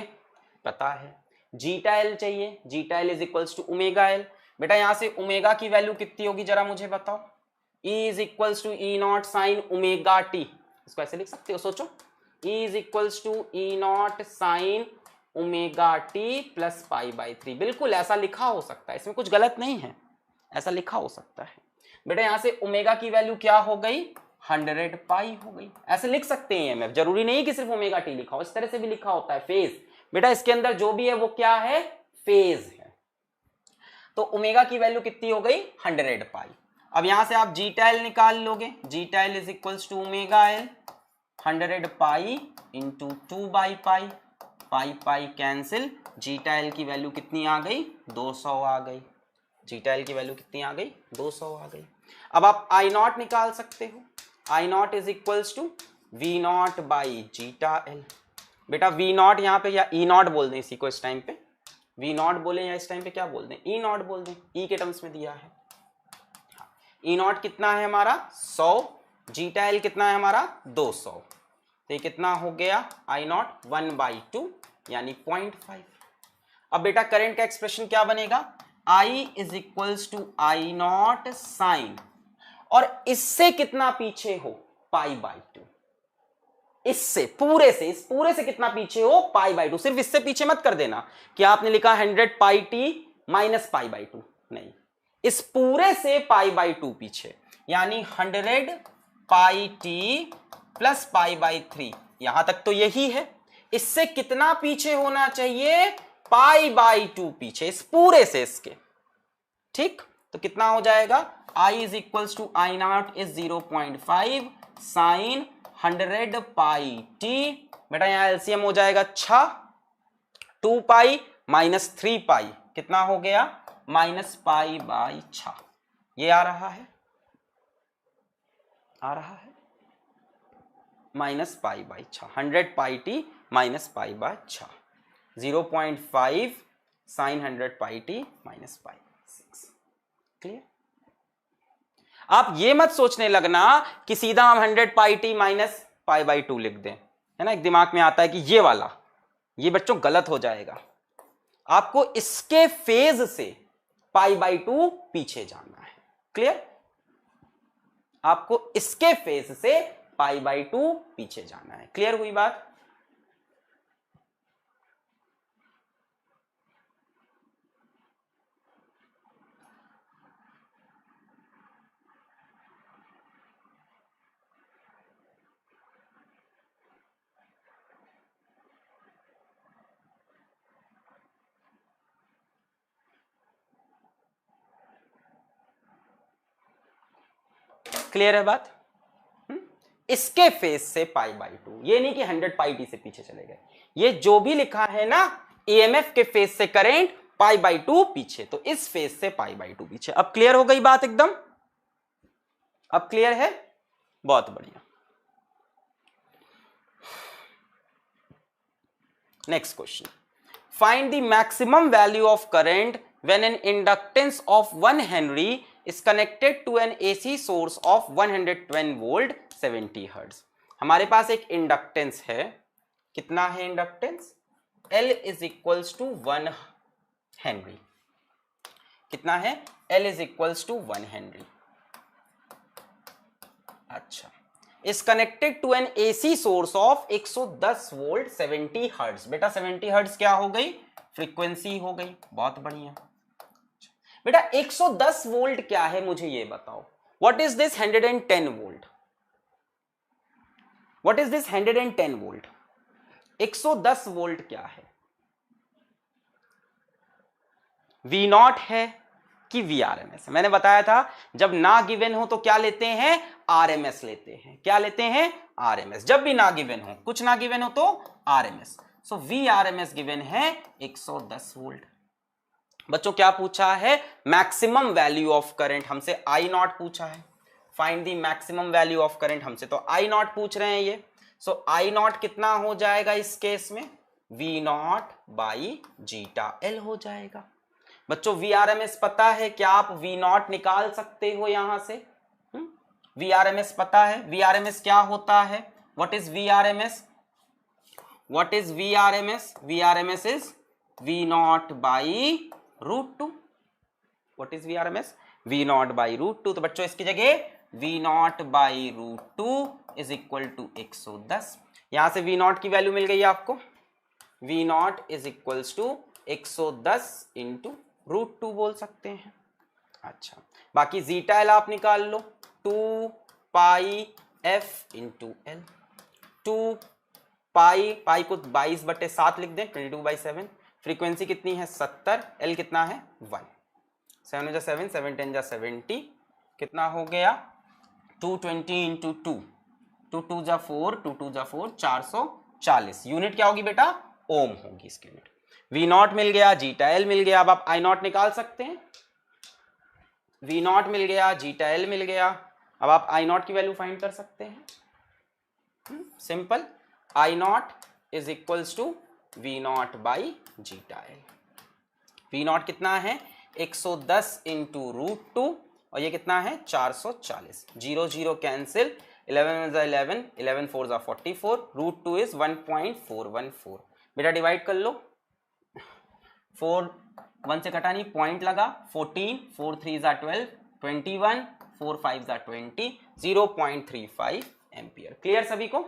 A: पता है. जीटा एल चाहिए. Zeta L is equals to omega L. बेटा यहां से ओमेगा की वैल्यू कितनी होगी जरा मुझे बताओ. E is equals to E not sine omega T. इसको ऐसे लिख सकते हो, सोचो. E is equals to E not sine omega T plus pi by 3. बिल्कुल ऐसा लिखा हो सकता है, इसमें कुछ गलत नहीं है, ऐसा लिखा हो सकता है. बेटा यहां से ओमेगा की वैल्यू क्या हो गई? 100 पाई हो गई. ऐसे लिख सकते हैं EMF, जरूरी नहीं कि सिर्फ ओमेगा टी लिखा हो, इस तरह से भी लिखा होता है. फेज. बेटा इसके अंदर जो भी है वो क्या है? फेज है. तो ओमेगा की वैल्यू कितनी हो गई? 100 पाई. अब यहां से आप जीटा एल निकाल लोगे. Zeta L is equals to omega L 100 pi into 2 by pi. Pi pi cancel. Zeta L की वैल्यू कितनी आ गई? 200 आ गई. जीटा एल की वैल्यू कितनी आ गई? 200 आ गई. अब आप आई नॉट निकाल सकते हो. I not is equals to V not by zeta L. बेटा वी नॉट यहाँ पे या ई नॉट बोल दें इसी को, इस टाइम पे वी नॉट बोले या इस टाइम पे क्या बोल दें? ई नॉट बोल दें. ई के टर्म्स में दिया है. ई नॉट कितना है हमारा? 100. जीटा एल कितना है हमारा? 200. तो ये कितना हो गया? आई नॉट 1/2 यानी 0.5. अब बेटा करंट का एक्सप्रेशन क्या बनेगा? I is equals to I not sine, और इससे कितना पीछे हो? Pi by 2. इससे पूरे से, इस पूरे से कितना पीछे हो? Pi by 2. सिर्फ इससे पीछे मत कर देना कि आपने लिखा 100 pi T minus pi by 2. नहीं, इस पूरे से पाई बाई 2 पीछे, यानी 100 pi T plus pi by 3. यहां तक तो यही है. इससे कितना पीछे होना चाहिए? पाई बाई 2 पीछे, इस पूरे से इसके. ठीक, तो कितना हो जाएगा? I is equals to I not is 0.5 sine 100 pi T. बेटा यहां एलसीएम हो जाएगा 6. 2 पाई माइनस 3 पाई कितना हो गया? Minus pi by 6. ये आ रहा है, आ रहा है minus pi by 6. 100 pi T minus pi by 6. 0.5 sine 100 pi T minus pi 6. Clear? आप ये मत सोचने लगना कि सीधा हम 100 pi T minus pi by 2 लिख दें, है ना. एक दिमाग में आता है कि ये वाला, ये बच्चों गलत हो जाएगा. आपको इसके फेज से पाई बाई 2 पीछे जाना है. क्लियर? आपको इसके फेज से पाई बाई 2 पीछे जाना है. क्लियर हुई बात? क्लियर है बात? इसके फेज से पाई बाई 2, ये नहीं कि 100 पाई टी से पीछे चले गए. ये जो भी लिखा है ना, EMF के फेज से करंट पाई बाई 2 पीछे, तो इस फेज से पाई बाई 2 पीछे. अब क्लियर हो गई बात एकदम? अब क्लियर है? बहुत बढ़िया. Next question. Find the maximum value of current when an inductance of 1 Henry is connected to an AC source of 110 volt 70 hertz. हमारे पास एक इंडक्टेंस है. कितना है inductance? L is equals to 1 henry. कितना है? L is equals to 1 henry. अच्छा, is connected to an AC source of 110 volt 70 hertz. बेटा 70 हर्ट्ज क्या हो गई? फ्रीक्वेंसी हो गई. बहुत बढ़िया. बेटा 110 वोल्ट क्या है मुझे ये बताओ. What is this 110 volt? What is this 110 volt? 110 volt क्या है? वी नॉट है कि वी आर एम एस? मैंने बताया था जब ना गिवन हो तो क्या लेते हैं? आर एम एस लेते हैं। क्या लेते हैं? R M S. जब भी ना गिवन हो, कुछ ना गिवन हो तो R M S. So V R M S given है 110 वोल्ट। बच्चों क्या पूछा है? Maximum value of current. हमसे आई नॉट पूछा है। Find the maximum value of current. हमसे तो आई नॉट पूछ रहे हैं ये। सो आई नॉट कितना हो जाएगा इस केस में? V not by zeta L हो जाएगा। बच्चों वी आर एम एस पता है क्या? आप वी नॉट निकाल सकते हो यहां से। वी आर एम एस पता है? वी आर एम एस क्या होता है? What is V R M S? What is V R M S? V R M S is V not by root two. What is V R M S? V not by root two. तो बच्चों इसकी जगह V not by root two is equal to 110। यहां से वी नॉट की वैल्यू मिल गई आपको। V not is equals to 110 into root two बोल सकते हैं। अच्छा, बाकी जीटा एल आप निकाल लो। 2 पाई एफ इंटू एल। 2 पाई, पाई को 22/7 लिख दें, 22/7। फ्रीक्वेंसी कितनी है? 70। एल कितना है? 1। 7 जा 7, 7 10 जा 70। कितना हो गया? 220 इंटू 2, 2 2 जा 4, 2 2 जा 4, 440। यूनिट क्या होगी बेटा? ओम होगी इसकी यूनिट। वी नॉट मिल गया, जीटा एल मिल गया। अब आप आई नॉट निकाल सकते हैं। वी नॉट मिल गया, जीटा एल मिल गया। अब आप आई नॉट की वैल्यू फाइंड कर सकते हैं। Simple, I not is equals to V not by zeta L. V not कितना है? 110 इंटू रूट टू, और ये कितना है? 440। 0 0 कैंसिल, 11 जा 11, 11 4 जा 44। Root two is 1.414। बेटा डिवाइड कर लो। 4 1 से कटा नहीं, पॉइंट लगा। 14, 4 3 जा 12, 21, 4 5 जा 20, 0.35 एम्पियर। क्लियर सभी को?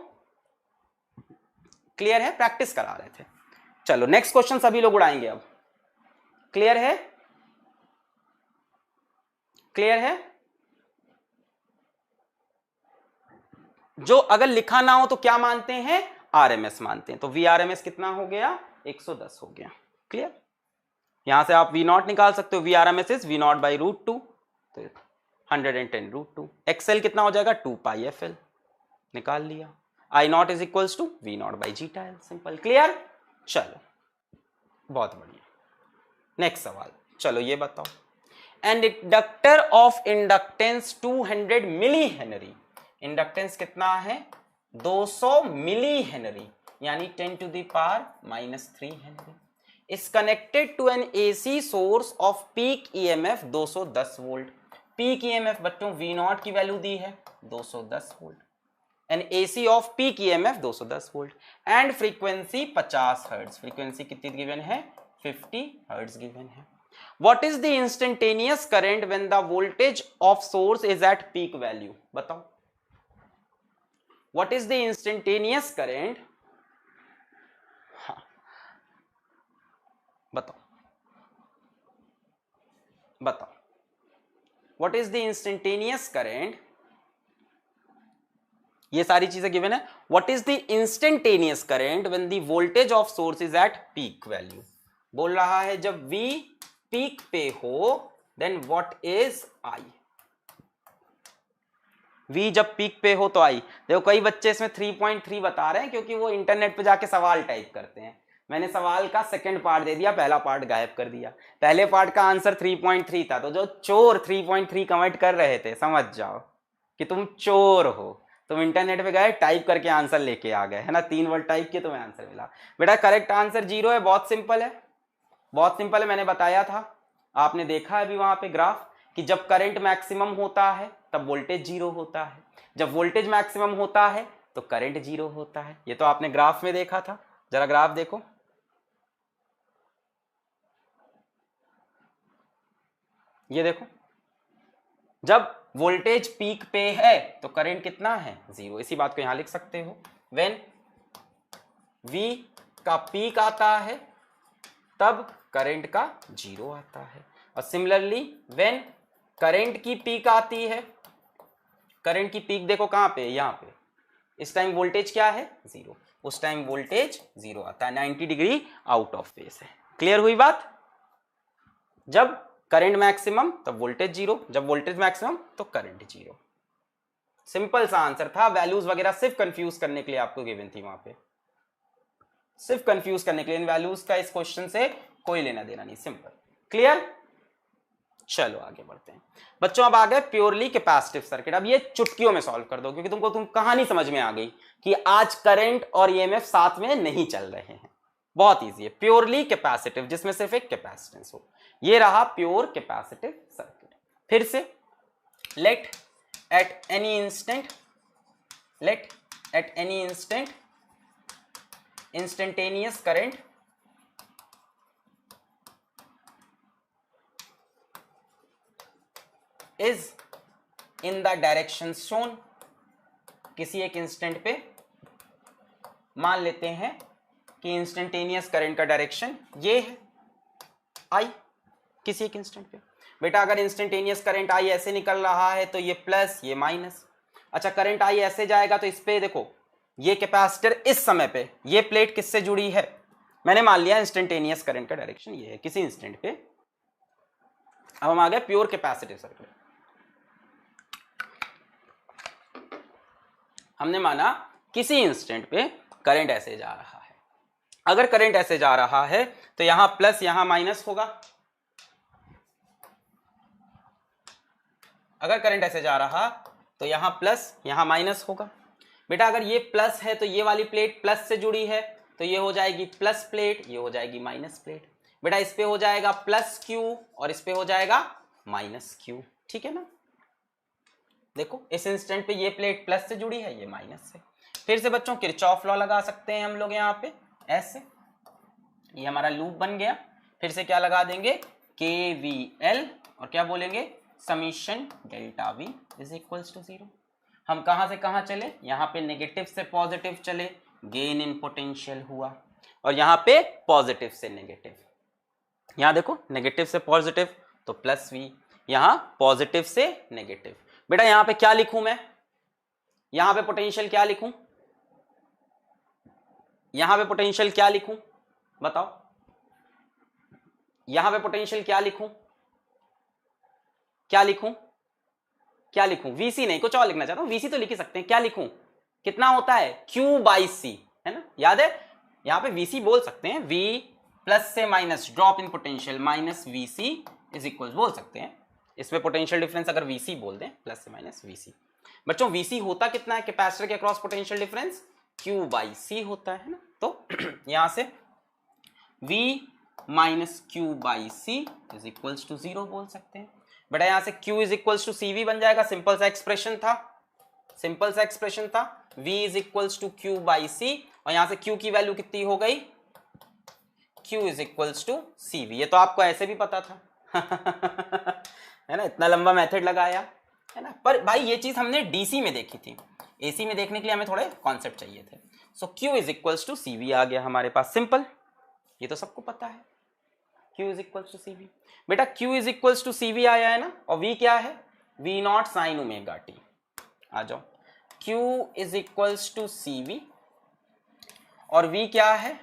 A: क्लियर है? प्रैक्टिस करा रहे थे। चलो नेक्स्ट क्वेश्चन सभी लोग उड़ाएंगे अब। क्लियर है? क्लियर है? जो अगर लिखा ना हो तो क्या मानते हैं? आरएमएस मानते हैं। तो वी आरएमएस कितना हो गया? 110 हो गया। क्लियर? यहां से आप वी नॉट निकाल सकते हो। V RMS is V not by root two, तो 110 रूट टू। एक्सएल कितना हो जाएगा? 2 पाई एफ एल। निकाल लिया। I not is equals to V not by zeta L. Simple. Clear? चलो बहुत बढ़िया। नेक्स्ट सवाल, चलो ये बताओ। And inductor of inductance 200 milli henry. Inductance कितना है? 200 मिली हेनरी, यानी 10 to the power -3 henry, is connected to an AC source of peak EMF 210 volt. Peak EMF बच्चों वी नॉट की वैल्यू दी है 210 volt. An AC of peak EMF 210 volt and frequency 50 hertz. Frequency कितनी गिवन है? 50 हर्ट्ज गिवन है। What is the instantaneous current when the voltage of source is at peak value? बताओ। What is the instantaneous current? हाँ बताओ, बताओ। What is the instantaneous current? ये सारी चीजें गिवन है। What is the instantaneous current when the voltage of source is at peak value? बोल रहा है जब V पीक पे हो, then what is I? V जब पीक पे हो तो आई। देखो कई बच्चे इसमें 3.3 बता रहे हैं क्योंकि वो इंटरनेट पे जाके सवाल टाइप करते हैं। मैंने सवाल का सेकंड पार्ट दे दिया, पहला पार्ट गायब कर दिया। पहले पार्ट का आंसर 3.3 था, तो जो चोर 3.3 कमेंट कर रहे थे समझ जाओ कि तुम चोर हो। तुम इंटरनेट पे गए, टाइप करके आंसर लेके आ गए, है ना। 3 वर्ड टाइप किए, तुम्हें आंसर मिला। बेटा करेक्ट आंसर 0 है। बहुत सिंपल है, बहुत सिंपल है। मैंने बताया था, आपने देखा अभी वहां पे ग्राफ कि जब करंट मैक्सिमम होता है तब वोल्टेज 0 होता है, जब वोल्टेज मैक्सिमम होता है तो करंट 0 होता है। ये तो आपने ग्राफ में देखा था। जरा ग्राफ देखो, ये देखो, जब वोल्टेज पीक पे है तो करंट कितना है? 0। इसी बात को यहां लिख सकते हो। व्हेन V का पीक आता है तब करंट का 0 आता है। और सिमिलरली व्हेन करंट की पीक आती है करंट की पीक देखो कहाँ पे, यहाँ पे। इस टाइम वोल्टेज क्या है, 0, उस टाइम वोल्टेज 0 आता है, 90 डिग्री आउट ऑफ फेस है। क्लियर हुई बात? जब करंट मैक्सिमम तब वोल्टेज 0, जब वोल्टेज मैक्सिमम तो करंट 0। सिंपल सा आंसर था, वैल्यूज वगैरह सिर्फ कंफ्यूज करने के लिए आपको गिवन थी वहां पे, सिर्फ कंफ्यूज करने के लिए। इन वैल्यूज का इस क्वेश्चन से कोई लेना देना नहीं, सिंपल। क्लियर? चलो आगे बढ़ते हैं बच्चों। अब आ गए प्योरली कैपेसिटिव सर्किट। अब ये चुटकियों में सॉल्व कर दो, क्योंकि तुम कहानी समझ में आ गई कि आज करंट और ईएमएफ साथ में नहीं चल रहे हैं। बहुत इजी है, प्योरली कैपेसिटिव, जिसमें सिर्फ एक कैपेसिटेंस हो। ये रहा प्योर कैपेसिटिव सर्किट। फिर से let at any instant instantaneous current is in the direction shown. किसी एक इंस्टेंट पे मान लेते हैं कि इंस्टेंटेनियस करंट का डायरेक्शन ये है आई, किसी एक इंस्टेंट पे। बेटा अगर इंस्टेंटेनियस करंट आई ऐसे निकल रहा है तो ये प्लस, ये माइनस। अच्छा, करंट आई ऐसे जाएगा तो इस पे देखो, ये कैपेसिटर इस समय पे ये प्लेट किससे जुड़ी है, मैंने मान लिया इंस्टेंटेनियस करंट का डायरेक्शन ये है किसी इंस्टेंट पे। अब हम आ गए प्योर कैपेसिटिव सर्किट। हमने माना किसी इंस्टेंट पे करंट ऐसे जा रहा है। अगर करंट ऐसे जा रहा है तो यहां प्लस यहां माइनस होगा। अगर करंट ऐसे जा रहा तो यहां प्लस यहां माइनस होगा। बेटा अगर ये प्लस है तो ये वाली प्लेट प्लस से जुड़ी है तो ये हो जाएगी प्लस प्लेट, ये हो जाएगी माइनस प्लेट। बेटा इस पे हो जाएगा प्लस क्यू और इस पे हो जाएगा माइनस क्यू, ठीक है ना। देखो इस इंस्टेंट पे ये प्लेट प्लस से जुड़ी है, ये माइनस से। फिर से बच्चों किरचॉफ लॉ लगा सकते हैं हम लोग यहाँ पे ऐसे, ये हमारा लूप बन गया। फिर से क्या लगा देंगे, के वी एल, और क्या बोलेंगे, summation delta V is equals to 0। हम कहां से कहां चले, यहाँ पे नेगेटिव से पॉजिटिव चले, गेन इन पोटेंशियल हुआ, और यहाँ पे पॉजिटिव से नेगेटिव। यहाँ देखो नेगेटिव से पॉजिटिव तो प्लस वी, यहाँ पॉजिटिव से नेगेटिव। बेटा यहाँ पे क्या लिखूं मैं, यहाँ पे पोटेंशियल क्या लिखूं, यहाँ पे पोटेंशियल क्या लिखूं बताओ, यहाँ पे पोटेंशियल क्या लिखूं, क्या लिखूं, क्या लिखूं, वीसी नहीं कुछ और लिखना चाहता हूं, वीसी तो लिख ही सकते हैं, क्या लिखूं, कितना होता है क्यू बाई सी, है ना, याद है। यहां पे वीसी बोल सकते हैं, वी प्लस से minus drop in potential minus VC is equal बोल सकते हैं। इसमें पोटेंशियल डिफरेंस अगर वीसी बोल दें, प्लस से माइनस वीसी। बच्चों वीसी होता कितना है कैपेसिटर के across potential difference, Q by C होता है ना। तो यहां से V minus Q by C is equals to 0 बोल सकते हैं। बेटा यहां से Q is equals to CV बन जाएगा, सिंपल सा एक्सप्रेशन था, सिंपल सा एक्सप्रेशन था। V is equals to Q by C, और यहां से Q की वैल्यू कितनी हो गई, Q is equals to CV। ये तो आपको ऐसे भी पता था है ना, इतना लंबा मेथड लगाया है ना। पर भाई ये चीज हमने DC में देखी थी, AC में देखने के लिए हमें थोड़े कॉन्सेप्ट चाहिए थे। So Q is equals to CV आ गया हमारे पास, सिंपल, ये तो सबको पता है, Q is equals to CV। बेटा Q is equals to CV आया है ना, और V क्या है, V not sine omega t. आ जाओ, Q is equals to CV और V क्या है,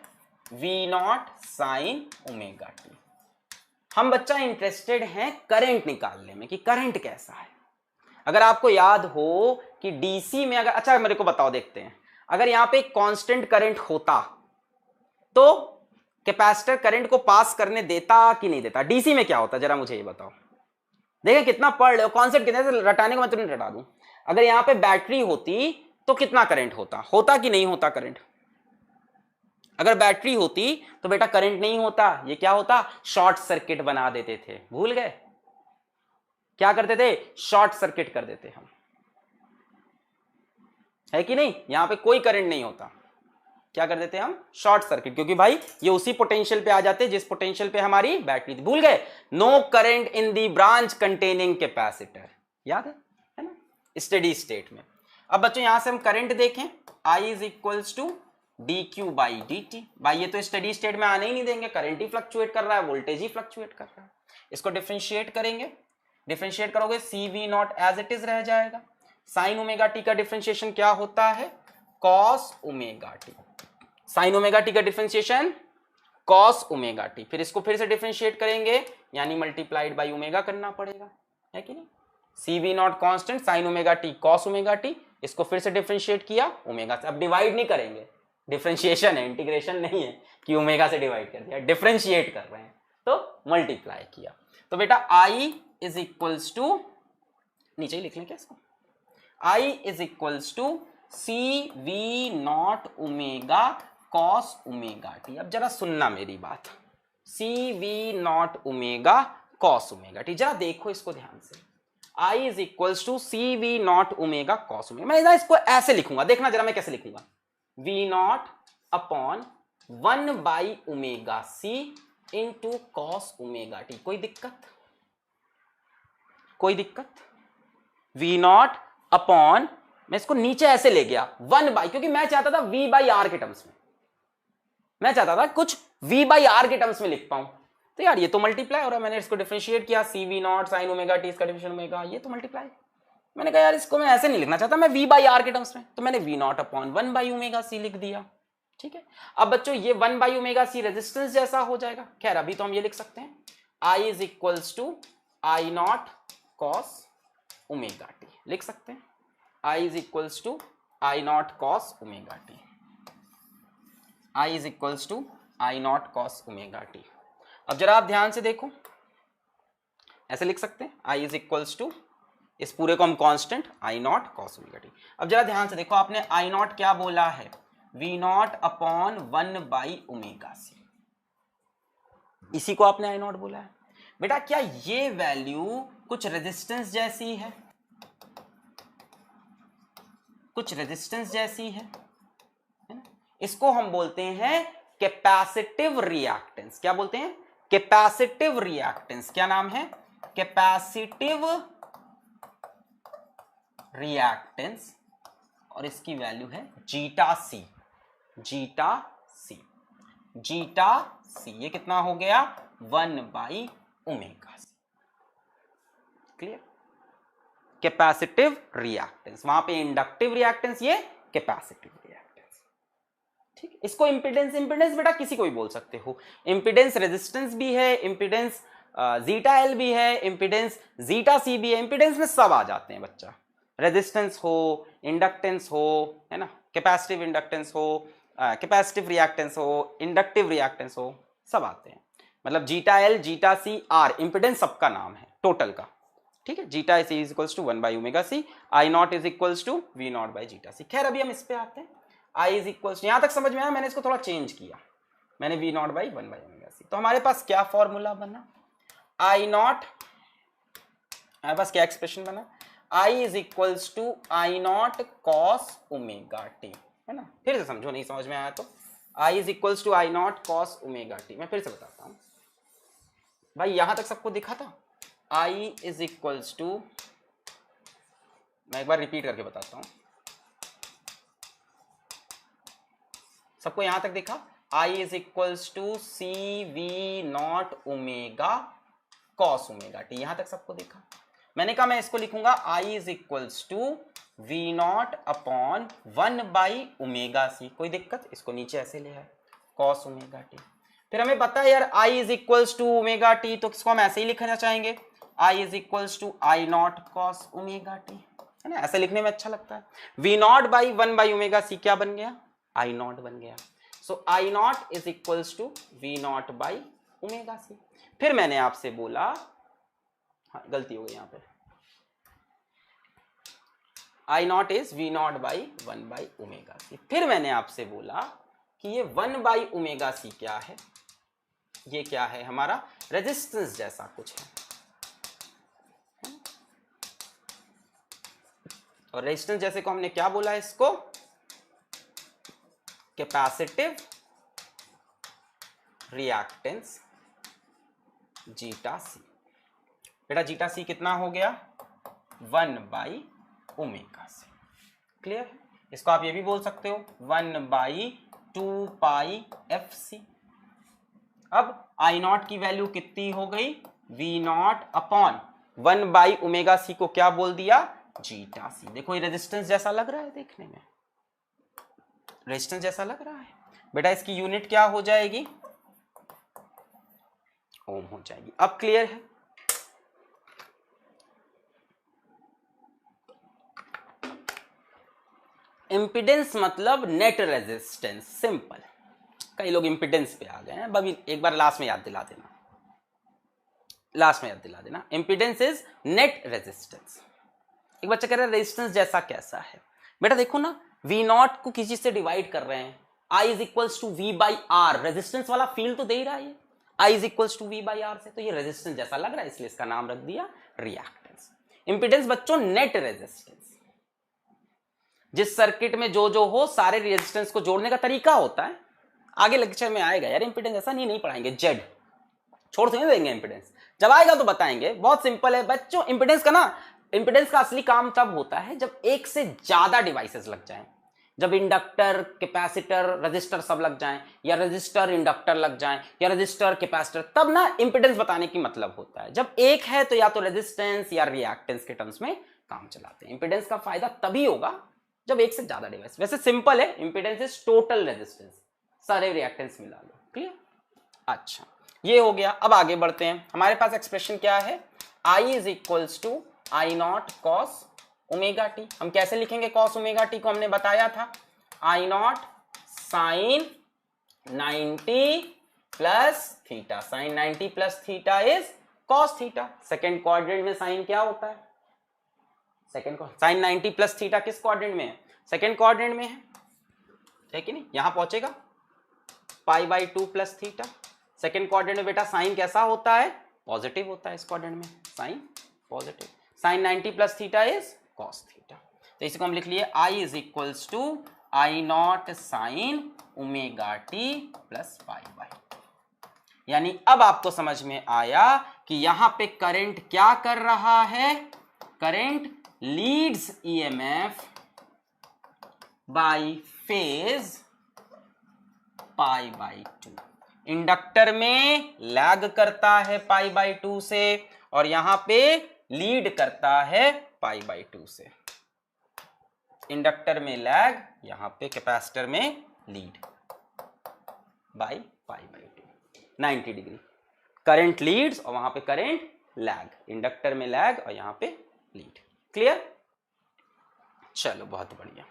A: V not sine omega T. हम बच्चा इंटरेस्टेड हैं करंट निकालने में कि करंट कैसा है। अगर आपको याद हो कि DC में अगर, अच्छा मेरे को बताओ, देखते हैं, अगर यहां पे कांस्टेंट करंट होता तो कैपेसिटर करंट को पास करने देता कि नहीं देता, डीसी में क्या होता, जरा मुझे ये बताओ। देखिए कितना पढ़ रहे हो, कॉन्सेप्ट कितने से रटाने को मैं तुरंत रटा दूं। अगर यहां पे बैटरी होती तो कितना करंट होता, होता कि नहीं होता करंट। अगर बैटरी होती तो बेटा करंट नहीं होता, ये क्या होता, शॉर्ट सर्किट बना देते थे, भूल गए, क्या करते थे, शॉर्ट सर्किट कर देते हम, है कि नहीं। यहां पे कोई करंट नहीं होता, क्या कर देते हम, शॉर्ट सर्किट, क्योंकि भाई ये उसी पोटेंशियल पे आ जाते जिस पोटेंशियल पे हमारी बैटरी थी। भूल गए, no current in the branch containing capacitor, याद है ना, स्टेडी स्टेट में। अब बच्चों यहां से हम करंट देखें, I is equals to D Q by D T. भाई ये तो स्टेडी स्टेट में आने ही नहीं देंगे, करंट ही फ्लक्चुएट कर रहा है, वोल्टेज ही फ्लक्चुएट कर रहा है। इसको डिफरेंशिएट करेंगे, डिफरेंशिएट करोगे CV not as it is रह जाएगा, साइन ओमेगा टी का डिफरेंशिएशन क्या होता है? Cos omega T. Sine omega T का डिफरेंशिएशन कॉस ओमेगा टी। फिर इसको फिर से डिफरेंशिएट करेंगे यानी मल्टीप्लाइड बाई ओमेगा करना पड़ेगा, है कि नहीं? C V not constant sine omega T cos omega T, इसको फिर से डिफरेंशिएट किया ओमेगा से। अब डिवाइड नहीं करेंगे, डिफरेंशिएशन है, इंटीग्रेशन नहीं है कि ओमेगा से डिवाइड कर दिया, डिफरेंशिएट कर रहे हैं तो मल्टीप्लाई किया। तो बेटा आई इज इक्वल्स टू, नीचे ही लिख लें क्या इसको, I is equals to C V not omega cos omega t. अब जरा सुनना मेरी बात, C V not omega cos omega t, जरा देखो इसको ध्यान से। I is equals to C V not omega cos omega, मैं इसको ऐसे लिखूंगा, देखना जरा मैं कैसे लिखूंगा, V not upon 1 by omega C into cos omega T. कोई दिक्कत? कोई दिक्कत? वी नॉट अपॉन, मैं इसको नीचे ऐसे ले गया 1 बाई, क्योंकि मैं चाहता था v बाई आर के टर्म्स में, मैं चाहता था कुछ v बाई आर के टर्म्स में लिख पाऊं। तो यार ये तो मल्टीप्लाई हो रहा है, मैंने इसको डिफरेंशिएट किया, C V not sine omega t, इसका डिफरेंशिएशन ओमेगा, ये तो मल्टीप्लाई। मैंने कहा यार इसको मैं ऐसे नहीं लिखना चाहता, मैं v बाई आर के टर्म्स में, तो मैंने V not upon 1 by omega C लिख दिया। ठीक है, अब बच्चों ये 1 बाई ओमेगा सी रेजिस्टेंस जैसा हो जाएगा। खैर अभी तो हम ये लिख सकते हैं, I is equals to I not cos omega T, लिख सकते हैं I is equals to I not cos omega T, I is equals to I not cos omega t. अब जरा आप ध्यान से देखो, ऐसे लिख सकते हैं आई इज इक्वल्स टू, इस पूरे को हम constant I not cos omega t. अब जरा ध्यान से देखो, आपने आई नॉट क्या बोला है, V not upon 1 by omega C, इसी को आपने आई नॉट बोला है। बेटा क्या ये वैल्यू कुछ रेजिस्टेंस जैसी है? कुछ रेजिस्टेंस जैसी है ना? इसको हम बोलते हैं कैपेसिटिव रिएक्टेंस। क्या बोलते हैं? Capacitive reactance. क्या नाम है? कैपेसिटिव रिएक्टेंस, और इसकी वैल्यू है zeta C. Zeta C, zeta C, ये कितना हो गया 1 by omega C. Clear? Capacitive reactance, वहां पे इंडक्टिव रिएक्टेंस, ये कैपेसिटिव रिएक्टेंस। ठीक, इसको इंपिडेंस, इंपिडेंस बेटा किसी को भी बोल सकते हो, इंपिडेंस रेजिस्टेंस भी है, इंपिडेंस जीटा एल भी है, इंपिडेंस जीटा सी भी है, इंपिडेंस में सब आ जाते हैं बच्चा, रेजिस्टेंस हो, इंडक्टेंस हो, है ना, कैपेसिटिव इंडक्टेंस हो, कैपेसिटिव रिएक्टेंस हो, इंडक्टिव रिएक्टेंस हो, सब आते हैं। मतलब zeta L, zeta C, R, impedance सबका नाम है टोटल का। ठीक है, zeta C is equals to 1 by omega C, I not is equals to V not by zeta C. खैर अभी हम इस पे आते हैं, आई इज इक्वल्स, यहां तक समझ में आया? मैंने इसको थोड़ा चेंज किया, मैंने V not by 1 by omega C. तो हमारे पास क्या फॉर्मूला बना, आई नॉट, हमारे पास क्या एक्सप्रेशन बना, I is equals to I not cos omega T, है ना। फिर से समझो, नहीं समझ में आया तो, I is equals to I not cos omega t. मैं फिर से बताता हूं भाई, यहां तक सबको दिखा था, आई इज इक्वल्स टू, मैं एक बार रिपीट करके बताता हूं, सबको यहां तक दिखा, I is equals to C V not omega cos omega t, यहां तक सबको दिखा। मैंने कहा मैं इसको लिखूंगा I is equals to V not upon 1 by omega C, कोई दिक्कत? इसको नीचे ऐसे ले आए कॉस ओमेगा टी। फिर हमें पता है यार I is equals to omega T, तो किसको हम ऐसे ही लिखना चाहेंगे, I is equals to I not cos omega T, है ना, ऐसे लिखने में अच्छा लगता है। V not by 1 by omega C क्या बन गया, आई नॉट बन गया। So I not is equals to V not by omega C. फिर मैंने आपसे बोला, हाँ गलती हो गई यहाँ पे, I not is V not by 1 by omega C. फिर मैंने आपसे बोला कि ये 1 बाई ओमेगा सी क्या है, ये क्या है, हमारा रेजिस्टेंस जैसा कुछ है, और रेजिस्टेंस जैसे को हमने क्या बोला, इसको कैपेसिटिव रिएक्टेंस जीटा सी। बेटा जीटा सी कितना हो गया 1 बाई ओमेगा सी। क्लियर है? इसको आप ये भी बोल सकते हो 1 बाई 2 पाई एफ सी। अब आई नॉट की वैल्यू कितनी हो गई, V not upon 1 by omega C को क्या बोल दिया, जीटा सी। देखो ये रेजिस्टेंस जैसा लग रहा है, देखने में रेजिस्टेंस जैसा लग रहा है बेटा। इसकी यूनिट क्या हो जाएगी? ओम हो जाएगी। अब क्लियर है? इंपिडेंस मतलब नेट रेजिस्टेंस, सिंपल। कई लोग इंपिडेंस पे आ गए हैं, अभी एक बार लास्ट में याद दिला देना, लास्ट में याद दिला देना। Impedance is net resistance. एक बच्चा कह रहा है रेजिस्टेंस जैसा कैसा है? बेटा देखो ना, वी नॉट को किसी से डिवाइड कर रहे हैं, I is equals to V by R, resistance वाला फील तो दे ही रहा है, I is equals to V by R से, तो ये रेजिस्टेंस जैसा लग रहा है, इसलिए इसका नाम रख दिया रिएक्टेंस। इंपिडेंस बच्चों नेट रेजिस्टेंस, जिस सर्किट में जो हो सारे रेजिस्टेंस को जोड़ने का तरीका होता है, आगे लेक्चर में आएगा यार। इंपिडेंस ऐसा नहीं पढ़ाएंगे, जेड छोड़ तो नहीं देंगे, इंपिडेंस जब आएगा तो बताएंगे, बहुत सिंपल है बच्चों। इंपिडेंस का ना, इंपिडेंस का असली काम तब होता है जब एक से ज्यादा डिवाइसेस लग जाएं, जब इंडक्टर, कैपेसिटर, रजिस्टर सब लग जाएं, या रजिस्टर इंडक्टर लग जाएं, या रजिस्टर कैपेसिटर, तब ना इंपिडेंस बताने की मतलब होता है। जब एक है तो या तो रेजिस्टेंस या रिएक्टेंस के टर्म्स में काम चलाते हैं। इंपिडेंस का फायदा तभी होगा जब एक से ज्यादा डिवाइस। वैसे सिंपल है, इंपिडेंस इज टोटल रेजिस्टेंस, सारे रिएक्टेंस मिला लो। क्लियर? अच्छा, ये हो गया। अब आगे बढ़ते हैं। हमारे पास एक्सप्रेशन क्या है? I is equals to I not cos omega T. हम कैसे लिखेंगे कॉस ओमेगा टी को? हमने बताया था I not sine 90 plus theta. Sine 90 plus theta is cos theta. Second quadrant में साइन क्या होता है? सेकेंड साइन 90 प्लस थीटा किस क्वाड्रेंट में है? सेकेंड क्वाड्रेंट में है कि नहीं? यहां पहुंचेगा पाई by 2 plus theta. Second quadrant में बेटा साइन कैसा होता है? पॉजिटिव होता है। इस क्वाड्रेंट में sine positive. Sine 90 plus theta is cos theta. तो इसको हम लिख लिए I is equals to I not sine omega T plus pi by. यानी अब आपको समझ में आया कि यहां पे करंट क्या कर रहा है? Current leads EMF bye phase pi by 2। Inductor में लैग करता है पाई बाई 2 से, और यहां पे लीड करता है पाई बाई 2 से। इंडक्टर में लैग, यहां पे कैपेसिटर में lead by pi by 2, 90 degree. Current Leeds और वहां पे करंट लैग, इंडक्टर में लैग और यहां पे लीड। क्लियर? चलो बहुत बढ़िया।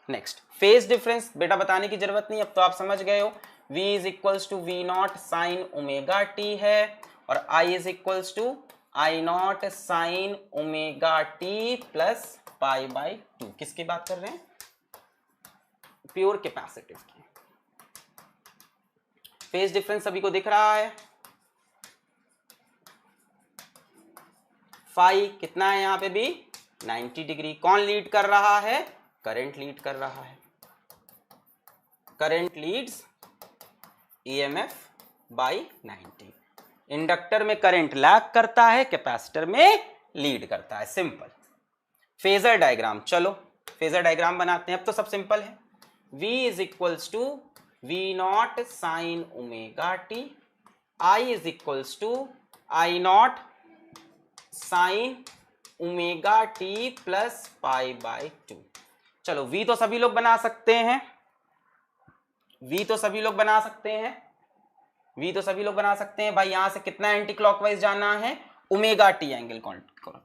A: नेक्स्ट, फेज डिफरेंस बेटा बताने की जरूरत नहीं, अब तो आप समझ गए हो। V is equals to V not sine omega T है, और I is equals to I not sine omega T plus pi by 2। किसकी बात कर रहे हैं? प्योर कैपेसिटिव की। फेज डिफरेंस सभी को दिख रहा है? फाई कितना है यहाँ पे भी? 90 डिग्री। कौन लीड कर रहा है? करंट लीड कर रहा है। Current leads EMF by 90। Inductor में करंट लैग करता है, कैपेसिटर में लीड करता है। सिंपल। फेजर डायग्राम, चलो फेजर डायग्राम बनाते हैं। अब तो सब सिंपल है। V is equals to V not sine omega T, I is equals to I not sine omega T plus pi by 2। चलो V तो सभी लोग बना सकते हैं, V तो सभी लोग बना सकते हैं, V तो सभी लोग बना सकते हैं। भाई यहां से कितना एंटी क्लॉकवाइज जाना है? ओमेगा टी एंगल करो।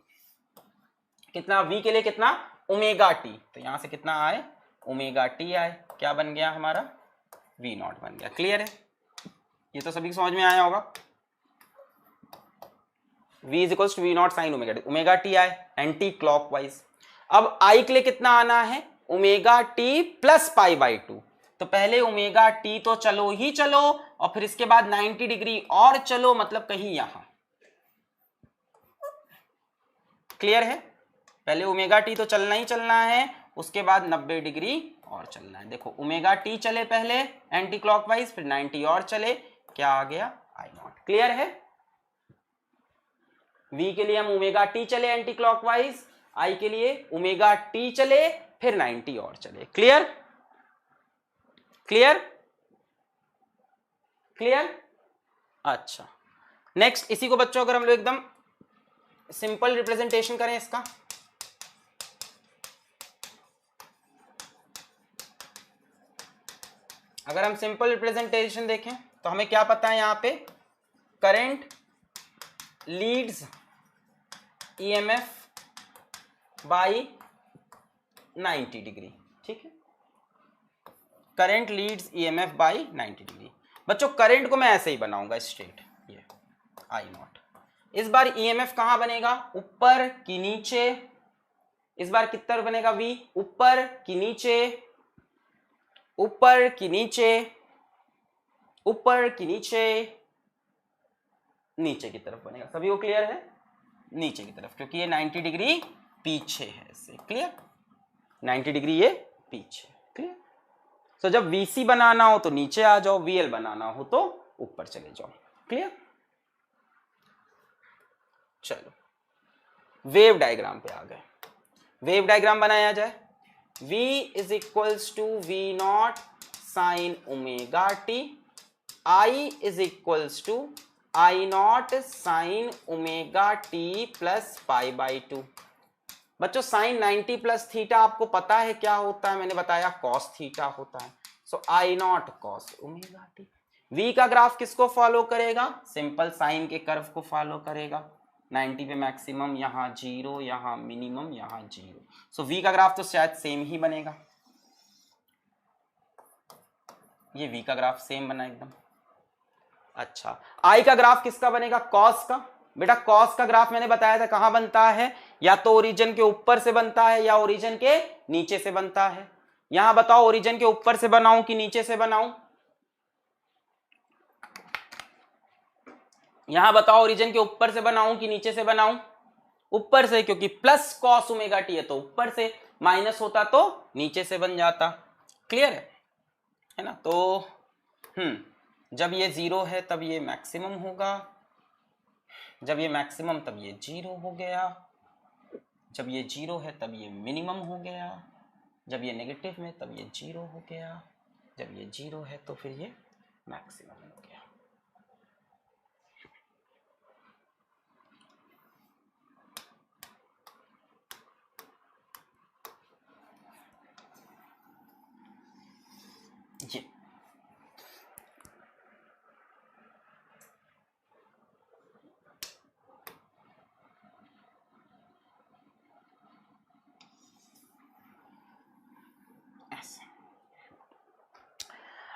A: कितना V के लिए? कितना? Omega T. तो यहां से कितना आए? ओमेगा टी आए। क्या बन गया हमारा? V नॉट बन गया। क्लियर है? ये तो सभी को समझ में आया होगा। V is equals to V not sine omega T, omega T आए एंटी क्लॉकवाइज। अब I के लिए कितना आना है? Omega T plus pi by 2। तो पहले ओमेगा टी तो चलो ही चलो, और फिर इसके बाद 90 डिग्री और चलो, मतलब कहीं यहां। क्लियर है? पहले ओमेगा टी तो चलना ही चलना है, उसके बाद 90 डिग्री और चलना है। देखो ओमेगा टी चले पहले एंटी क्लॉकवाइज, फिर 90 और चले, क्या आ गया? I not. क्लियर है? V के लिए हम ओमेगा टी चले एंटी क्लॉकवाइज, I के लिए ओमेगा टी चले फिर 90 और चले। क्लियर? क्लियर? क्लियर? अच्छा, नेक्स्ट इसी को बच्चों अगर हम लोग एकदम सिंपल रिप्रेजेंटेशन करें इसका, अगर हम सिंपल रिप्रेजेंटेशन देखें तो हमें क्या पता है यहाँ पे, current leads EMF by 90 degree, ठीक है, current leads EMF by 90 degree. बच्चों करंट को मैं ऐसे ही बनाऊंगा स्ट्रेट, ये आई नॉट। इस बार ईएमएफ कहां बनेगा, ऊपर की नीचे, इस बार कितना बनेगा वी, ऊपर की नीचे, ऊपर की नीचे, ऊपर की नीचे, नीचे की तरफ बनेगा। सभी को क्लियर है, नीचे की तरफ, क्योंकि ये 90 डिग्री पीछे है इससे, क्लियर, 90 डिग्री ये पीछे, क्लियर। तो जब वीसी बनाना हो तो नीचे आ जाओ, वीएल बनाना हो तो ऊपर चले जाओ, क्लियर। चलो वेव डायग्राम पे आ गए। वेव डायग्राम बनाया जाए, V is equals to V not sine omega T, I is equals to I not sine omega T plus pi by 2। बच्चों साइन 90 प्लस थीटा आपको पता है क्या होता है, मैंने बताया कॉस थीटा होता है। So I not cos omega t. V का ग्राफ किसको फॉलो करेगा, सिंपल साइन के कर्व को फॉलो करेगा। 90 पे मैक्सिमम, यहाँ 0, यहाँ मिनिमम, यहाँ 0। सो V का ग्राफ तो शायद सेम ही बनेगा, ये V का ग्राफ सेम बना एकदम। अच्छा I का ग्राफ किसका बनेगा, कॉस का। बेटा कॉस का ग्राफ मैंने बताया था कहां बनता है, या तो ओरिजिन के ऊपर से बनता है या ओरिजिन के नीचे से बनता है। यहां बताओ ओरिजिन के ऊपर से बनाऊं कि नीचे से बनाऊं, यहां बताओ ओरिजिन के ऊपर से बनाऊं कि नीचे से बनाऊं, ऊपर से, क्योंकि प्लस कॉस ओमेगा टी है तो ऊपर से, माइनस होता तो नीचे से बन जाता, क्लियर है ना। तो जब ये 0 है तब ये मैक्सिमम होगा, जब ये मैक्सिमम तब ये 0 हो गया, जब ये 0 है तब ये मिनिमम हो गया, जब ये नेगेटिव में तब ये 0 हो गया, जब ये 0 है तो फिर ये मैक्सिमम हो गया। ये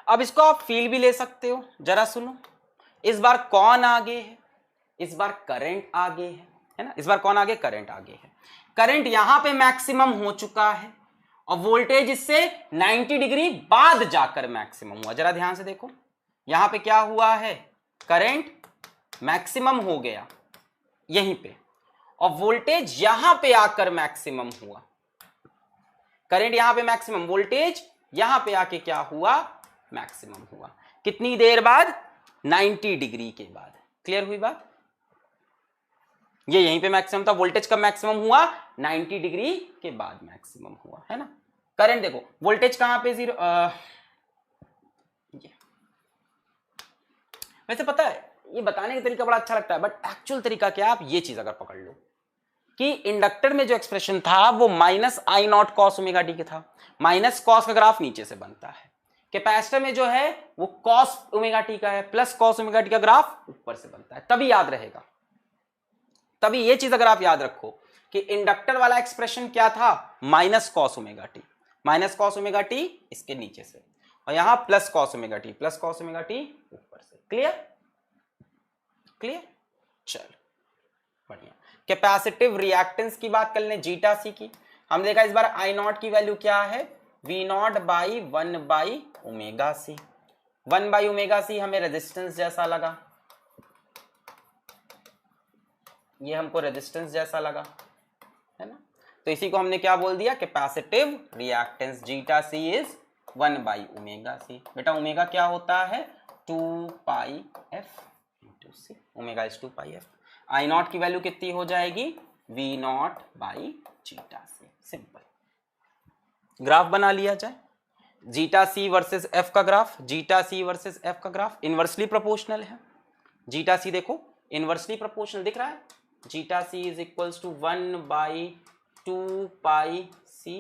A: अब इसको आप फील भी ले सकते हो, जरा सुनो। इस बार कौन आगे है, इस बार करंट आगे है ना, इस बार कौन आगे, करंट आगे है। करंट यहां पे मैक्सिमम हो चुका है और वोल्टेज इससे 90 डिग्री बाद जाकर मैक्सिमम हुआ। जरा ध्यान से देखो, यहां पे क्या हुआ है, करंट मैक्सिमम हो गया यहीं पे और वोल्टेज यहां पे आकर मैक्सिमम हुआ। करंट यहां पे मैक्सिमम, वोल्टेज यहां पे आके क्या हुआ, मैक्सिमम हुआ। कितनी देर बाद, 90 डिग्री के बाद। क्लियर हुई बात, ये यहीं पे मैक्सिमम था, वोल्टेज कब मैक्सिमम हुआ, 90 डिग्री के बाद मैक्सिमम हुआ, है ना। करंट देखो, वोल्टेज कहां पे 0, वैसे पता है ये बताने का तरीका बड़ा अच्छा लगता है, बट एक्चुअल तरीका क्या, आप ये चीज अगर पकड़ लो कि इंडक्टर में जो एक्सप्रेशन था वो minus I not cos omega T के था, माइनस कॉस का ग्राफ नीचे से बनता है। कैपेसिटर में जो है वो कॉस ओमेगा टी का है, प्लस कॉस ओमेगा टी का ग्राफ ऊपर से बनता है, तभी याद रहेगा। तभी ये चीज अगर आप याद रखो कि इंडक्टर वाला एक्सप्रेशन क्या था, minus cos omega T, minus cos omega T इसके नीचे से, और यहां plus cos omega T, plus cos omega T ऊपर से। क्लियर, क्लियर, चलो बढ़िया। कैपेसिटिव रिएक्टेंस की बात कर लें, जीटा सी की। हम देखा इस बार आई नॉट की वैल्यू क्या है, V not by 1 by omega C. 1 by omega C हमें रेजिस्टेंस जैसा लगा, ये हमको रेजिस्टेंस जैसा लगा, है ना। तो इसी को हमने क्या बोल दिया, capacitive reactance. Zeta C is 1 by omega C. बेटा ओमेगा क्या होता है, 2 pi F into C. Omega is 2 pi F. I not की वैल्यू कितनी हो जाएगी, V not by zeta C. Simple graph बना लिया जाए, जीटा सी वर्सेस एफ का graph, zeta C versus F का ग्राफ इनवर्सली प्रोपोर्शनल है। जीटा सी देखो इनवर्सली प्रोपोर्शनल दिख रहा है, zeta C is equals to 1 by 2 pi C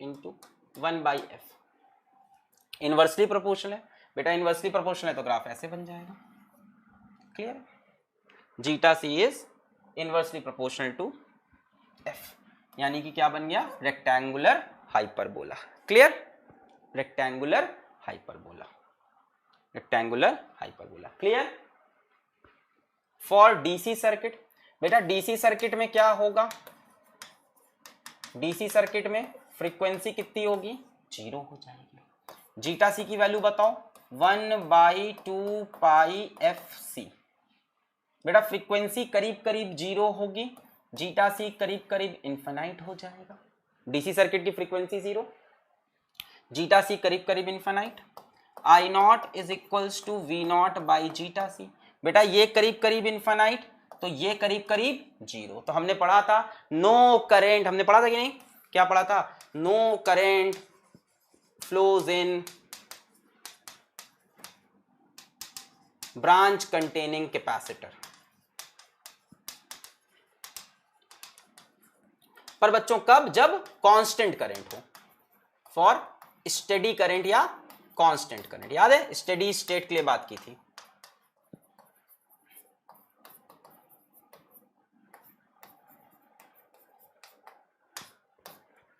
A: into 1 by F. Inversely proportional है बेटा, इनवर्सली प्रोपोर्शनल है तो ग्राफ ऐसे बन जाएगा। क्लियर है? Zeta C is inversely proportional to F, यानी कि क्या बन गया, rectangular hyperbola. Clear? Rectangular hyperbola, rectangular hyperbola. Clear? For DC circuit, बेटा डीसी सर्किट में क्या होगा, डीसी सर्किट में फ्रीक्वेंसी कितनी होगी, 0 हो जाएगी। जीटा सी की वैल्यू बताओ, 1/2 पाई एफ सी। बेटा फ्रीक्वेंसी करीब करीब 0 होगी, जीटा सी करीब करीब इन्फिनाइट हो जाएगा। डीसी सर्किट की फ्रीक्वेंसी 0, जीटा सी करीब करीब infinite. I not is equals to V not by zeta C. बेटा ये करीब करीब इन्फिनाइट तो ये करीब करीब 0। तो हमने पढ़ा था नो करेंट, हमने पढ़ा था कि नहीं, क्या पढ़ा था, no current flows in branch containing capacitor. पर बच्चों कब, जब कांस्टेंट करंट हो। फॉर स्टेडी करंट या कांस्टेंट करंट, याद है स्टेडी स्टेट के लिए बात की थी।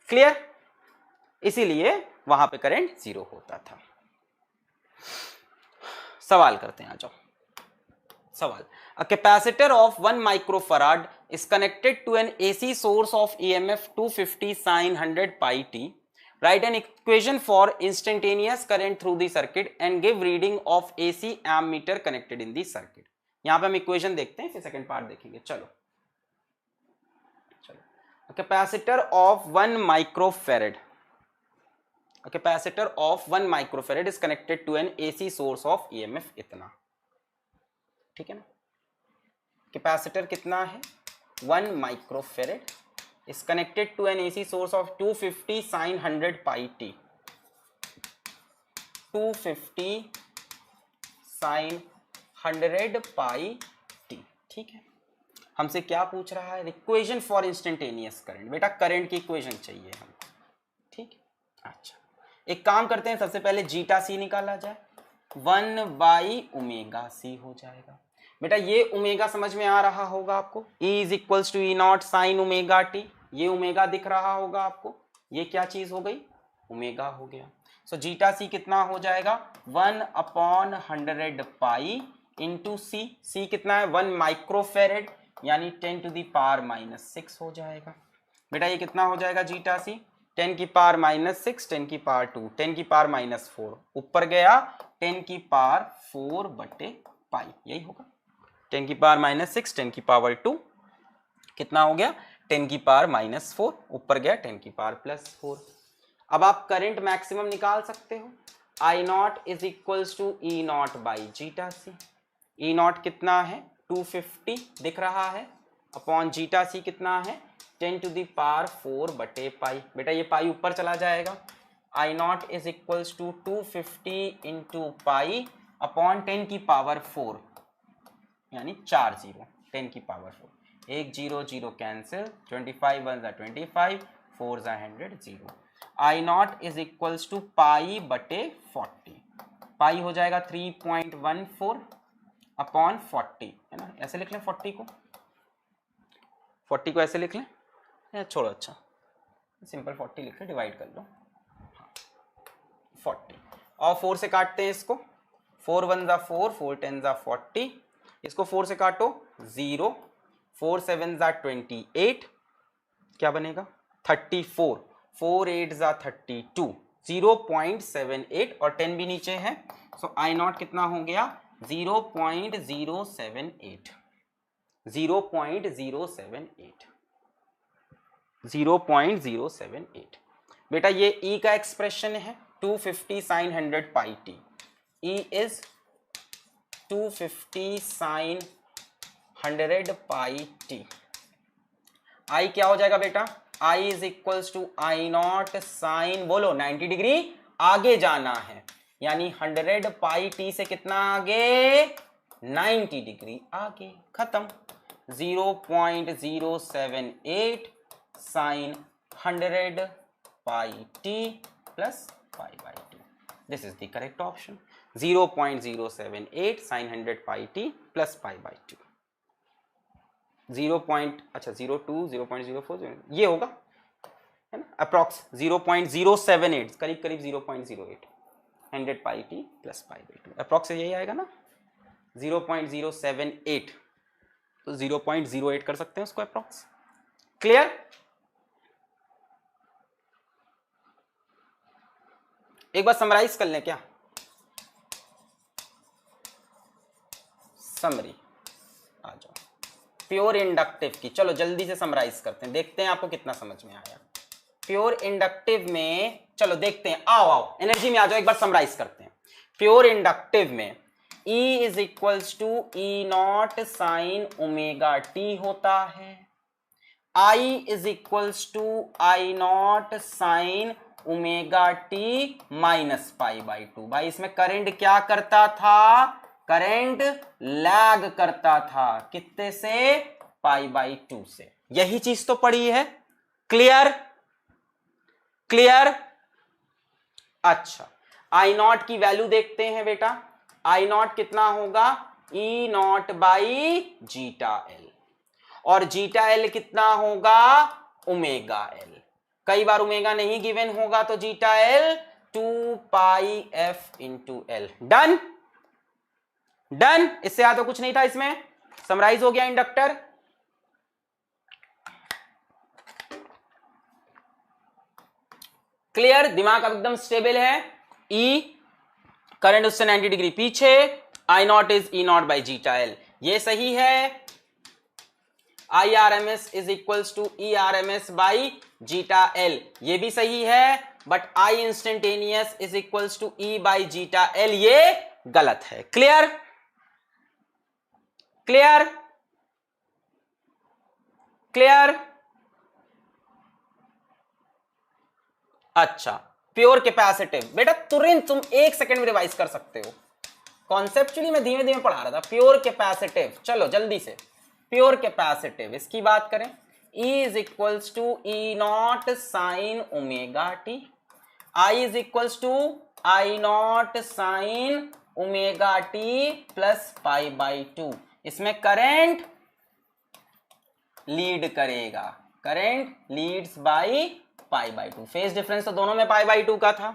A: क्लियर? इसीलिए वहां पे करंट 0 होता था। सवाल करते हैं, आ जाओ सवाल। A capacitor of 1 microfarad is connected to an AC source of EMF 250 sin 100 pi t. Write an equation for instantaneous current through the circuit and give reading of AC ammeter connected in the circuit. यहां पे हम इक्वेशन देखते हैं, फिर सेकंड पार्ट देखेंगे। चलो चलो। Capacitor of 1 microfarad, a capacitor of 1 microfarad is connected to an AC source of EMF इतना, ठीक है ना। कैपेसिटर कितना है, 1 microfarad is connected to an AC source of 250 sin 100 pi t, 250 sin 100 pi t, ठीक है। हमसे क्या पूछ रहा है, इक्वेशन फॉर इंस्टेंटेनियस करंट। बेटा करंट की इक्वेशन चाहिए हमको, ठीक है। अच्छा एक काम करते हैं, सबसे पहले जीटा सी निकाला जाए, 1/ओमेगा सी हो जाएगा। बेटा ये ओमेगा समझ में आ रहा होगा आपको, E is equals to E not sine omega T, ये ओमेगा दिख रहा होगा आपको, ये क्या चीज हो गई, ओमेगा हो गया। सो जीटा सी कितना हो जाएगा, 1/100 पाई इंटू सी, सी कितना है 1 माइक्रोफेरेड यानी 10 टू द पावर -6 हो जाएगा। बेटा ये कितना हो जाएगा जीटा सी, 10 की पावर -6, 10 की पावर 2, 10 की पावर -4, ऊपर गया 10 की पावर 4 बटे पाई, यही होगा। 10 की पावर -6, 10 की पावर 2 कितना हो गया, 10 की पावर -4, ऊपर गया 10 की पावर +4। अब आप करंट मैक्सिमम निकाल सकते हो, I not is equals to E naught by zeta C. E naught कितना है 250 दिख रहा है, अपॉन जीटा सी कितना है 10 टू द पावर 4 बटे पाई। बेटा ये पाई ऊपर चला जाएगा, I not is equals to 250 into pi upon 10 की पावर 4 यानी 4 0, 10 की पावर 4, 1 0 0 कैंसिल, 25 1 ज़ा 25, 4 ज़ा 100 0। आई नॉट इज इक्वल्स टू पाई बटे 40, पाई हो जाएगा 3.14 अपॉन 40, है ना, ऐसे लिख लें 40 को, 40 को ऐसे लिख लें या छोड़ो, अच्छा सिंपल 40 लिख के डिवाइड कर लो, 40 और 4 से काटते हैं इसको, 4 1 ज़ा 4, 4 10 ज़ा 40, इसको 4 से काटो 0, 4 7 ज़ा 28, क्या बनेगा 34, 4 8 ज़ा 32, 0.78 और 10 भी नीचे है। सो आई नॉट कितना हो गया 0.078, 0.078, 0.078। बेटा ये E का एक्सप्रेशन है 250 sin 100 pi T, E is 250 sin 100 pi T. I क्या हो जाएगा बेटा, I is equals to I not sine, बोलो 90 डिग्री आगे जाना है, यानी 100 पाई टी से कितना आगे 90 डिग्री आगे, खत्म। 0.078 sine 100 pi T plus pi by 2, this is the correct option 0.078 sin 100 pi t plus pi by 2 0.02 0.04 ये होगा है ना अप्रॉक्स 0.078 करीब करीब 0.08 100 pi t plus pi by 2 approx यही आएगा ना 0.078 तो 0.08 कर सकते हैं उसको अप्रॉक्स क्लियर एक बार समराइज कर लें क्या समरी आ जाओ प्योर इंडक्टिव की चलो जल्दी से समराइज करते हैं देखते हैं आपको कितना समझ में आया प्योर इंडक्टिव में चलो देखते हैं आओ आओ एनर्जी में आ जाओ एक बार समराइज करते हैं प्योर इंडक्टिव में E is equals to E not sine omega T होता है I is equals to I not sine omega T minus pi by 2 भाई इसमें करंट क्या करता था करंट लैग करता था कितने से पाई बाई 2 से यही चीज तो पड़ी है क्लियर क्लियर अच्छा आई नॉट की वैल्यू देखते हैं बेटा आई नॉट कितना होगा ई नॉट बाई जीटा एल और जीटा एल कितना होगा ओमेगा एल कई बार ओमेगा नहीं गिवन होगा तो zeta L 2 pi F into L done done इससे ज्यादा कुछ नहीं था इसमें समराइज हो गया इंडक्टर क्लियर दिमाग अब एकदम स्टेबल है ई करंट उससे 90 डिग्री पीछे I not is E naught by zeta L ये सही है I R M S is equals to E R M S by zeta L ये भी सही है but I instantaneous is equals to E by zeta L ये गलत है क्लियर क्लियर क्लियर अच्छा प्योर कैपेसिटिव बेटा तुरंत तुम 1 सेकंड में रिवाइज कर सकते हो कॉन्सेप्चुअली मैं धीमे धीमे पढ़ा रहा था प्योर कैपेसिटिव चलो जल्दी से प्योर कैपेसिटिव इसकी बात करें E is equals to E not sine omega T I is equals to I not sine omega T plus pi by 2 इसमें करंट लीड करेगा current leads by pi by 2 phase difference तो दोनों में पाई बाई 2 का था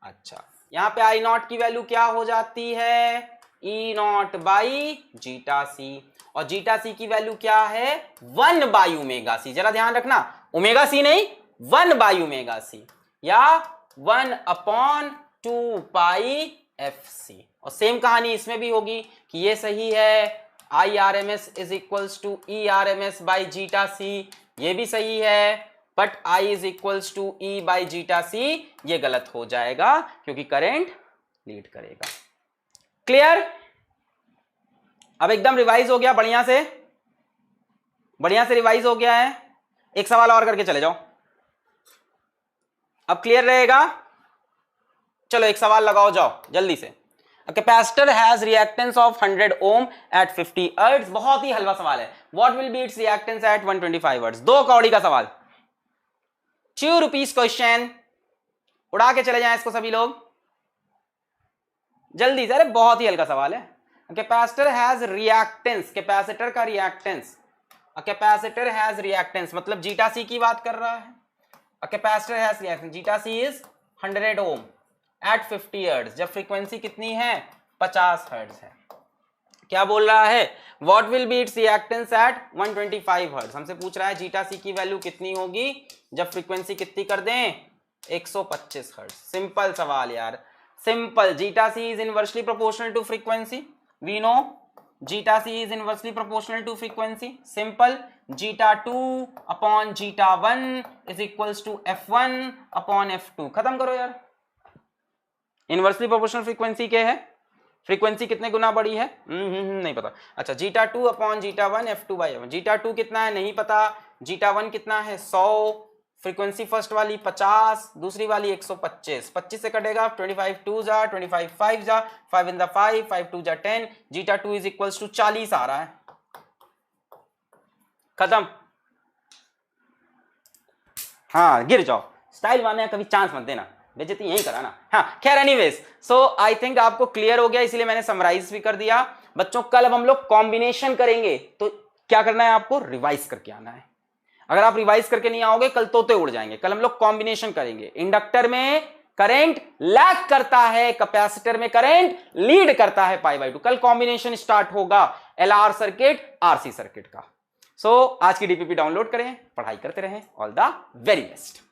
A: अच्छा यहां पे आई नॉट की वैल्यू क्या हो जाती है ई नॉट बाई जीटा सी और जीटा सी की वैल्यू क्या है 1 बाई ओमेगा सी जरा ध्यान रखना ओमेगा सी नहीं 1 बाई ओमेगा सी या 1 अपॉन 2 पाई एफ सी और सेम कहानी इसमें भी होगी कि ये सही है I R M S is equals to E R M S by zeta C ये भी सही है but I is equals to E by zeta C ये गलत हो जाएगा क्योंकि करंट लीड करेगा क्लियर अब एकदम रिवाइज हो गया बढ़िया से रिवाइज हो गया है एक सवाल और करके चले जाओ अब क्लियर रहेगा चलो एक सवाल लगाओ जाओ जल्दी से A capacitor has reactance of 100 ohm at 50 hertz बहुत ही हलवा सवाल है what will be its reactance at 125 hertz 2 कौड़ी का सवाल 2 रुपीस क्वेश्चन उड़ा के चले जाएं इसको सभी लोग जल्दी से अरे बहुत ही हल्का सवाल है कैपेसिटर हैज रिएक्टेंस कैपेसिटर का रिएक्टेंस कैपेसिटर हैज रिएक्टेंस मतलब जीटा सी की बात कर रहा है capacitor has reactance zeta C is 100 ohm at 50 hertz जब फ्रीक्वेंसी कितनी है 50 हर्ट्ज है क्या बोल रहा है what will be its reactance at 125 hertz हमसे पूछ रहा है जीटा सी की वैल्यू कितनी होगी जब फ्रीक्वेंसी कितनी कर दें 125 हर्ट्ज सिंपल सवाल यार simple zeta C is inversely proportional to frequency we know zeta C is inversely proportional to frequency simple zeta 2 upon zeta 1 is equals to f1 upon f2 खत्म करो यार इनवर्सली प्रोपोर्शनल फ्रीक्वेंसी क्या है फ्रीक्वेंसी कितने गुना बड़ी है नहीं पता अच्छा zeta 2 upon zeta 1 f2 by f1 zeta 2 कितना है नहीं पता जीटा 1 कितना है 100 फ्रीक्वेंसी फर्स्ट वाली 50 दूसरी वाली 125 25 से कटेगा 25 2 जा 25 5 जा 5 इन द 5 5 2 जा 10 जीटा 2 इज इक्वल्स टू 40 आ रहा है खत्म हाँ गिर जाओ स्टाइल वाले कभी चांस मत देना बेइज्जती यही करा ना। हाँ खैर एनीवेज, सो आई थिंक आपको क्लियर हो गया, इसलिए मैंने समराइज भी कर दिया। बच्चों कल अब हम लोग कॉम्बिनेशन करेंगे, तो क्या करना है आपको, रिवाइज करके आना है। अगर आप रिवाइज करके नहीं आओगे कल तोते उड़ जाएंगे। कल हम लोग कॉम्बिनेशन करेंगे। इंडक्टर में करंट लैग करता है, कैपेसिटर में करंट लीड करता है π/2। कल कॉम्बिनेशन स्टार्ट होगा LR सर्किट RC सर्किट का। सो आज की डीपीपी डाउनलोड करें, पढ़ाई करते रहें। All the very best.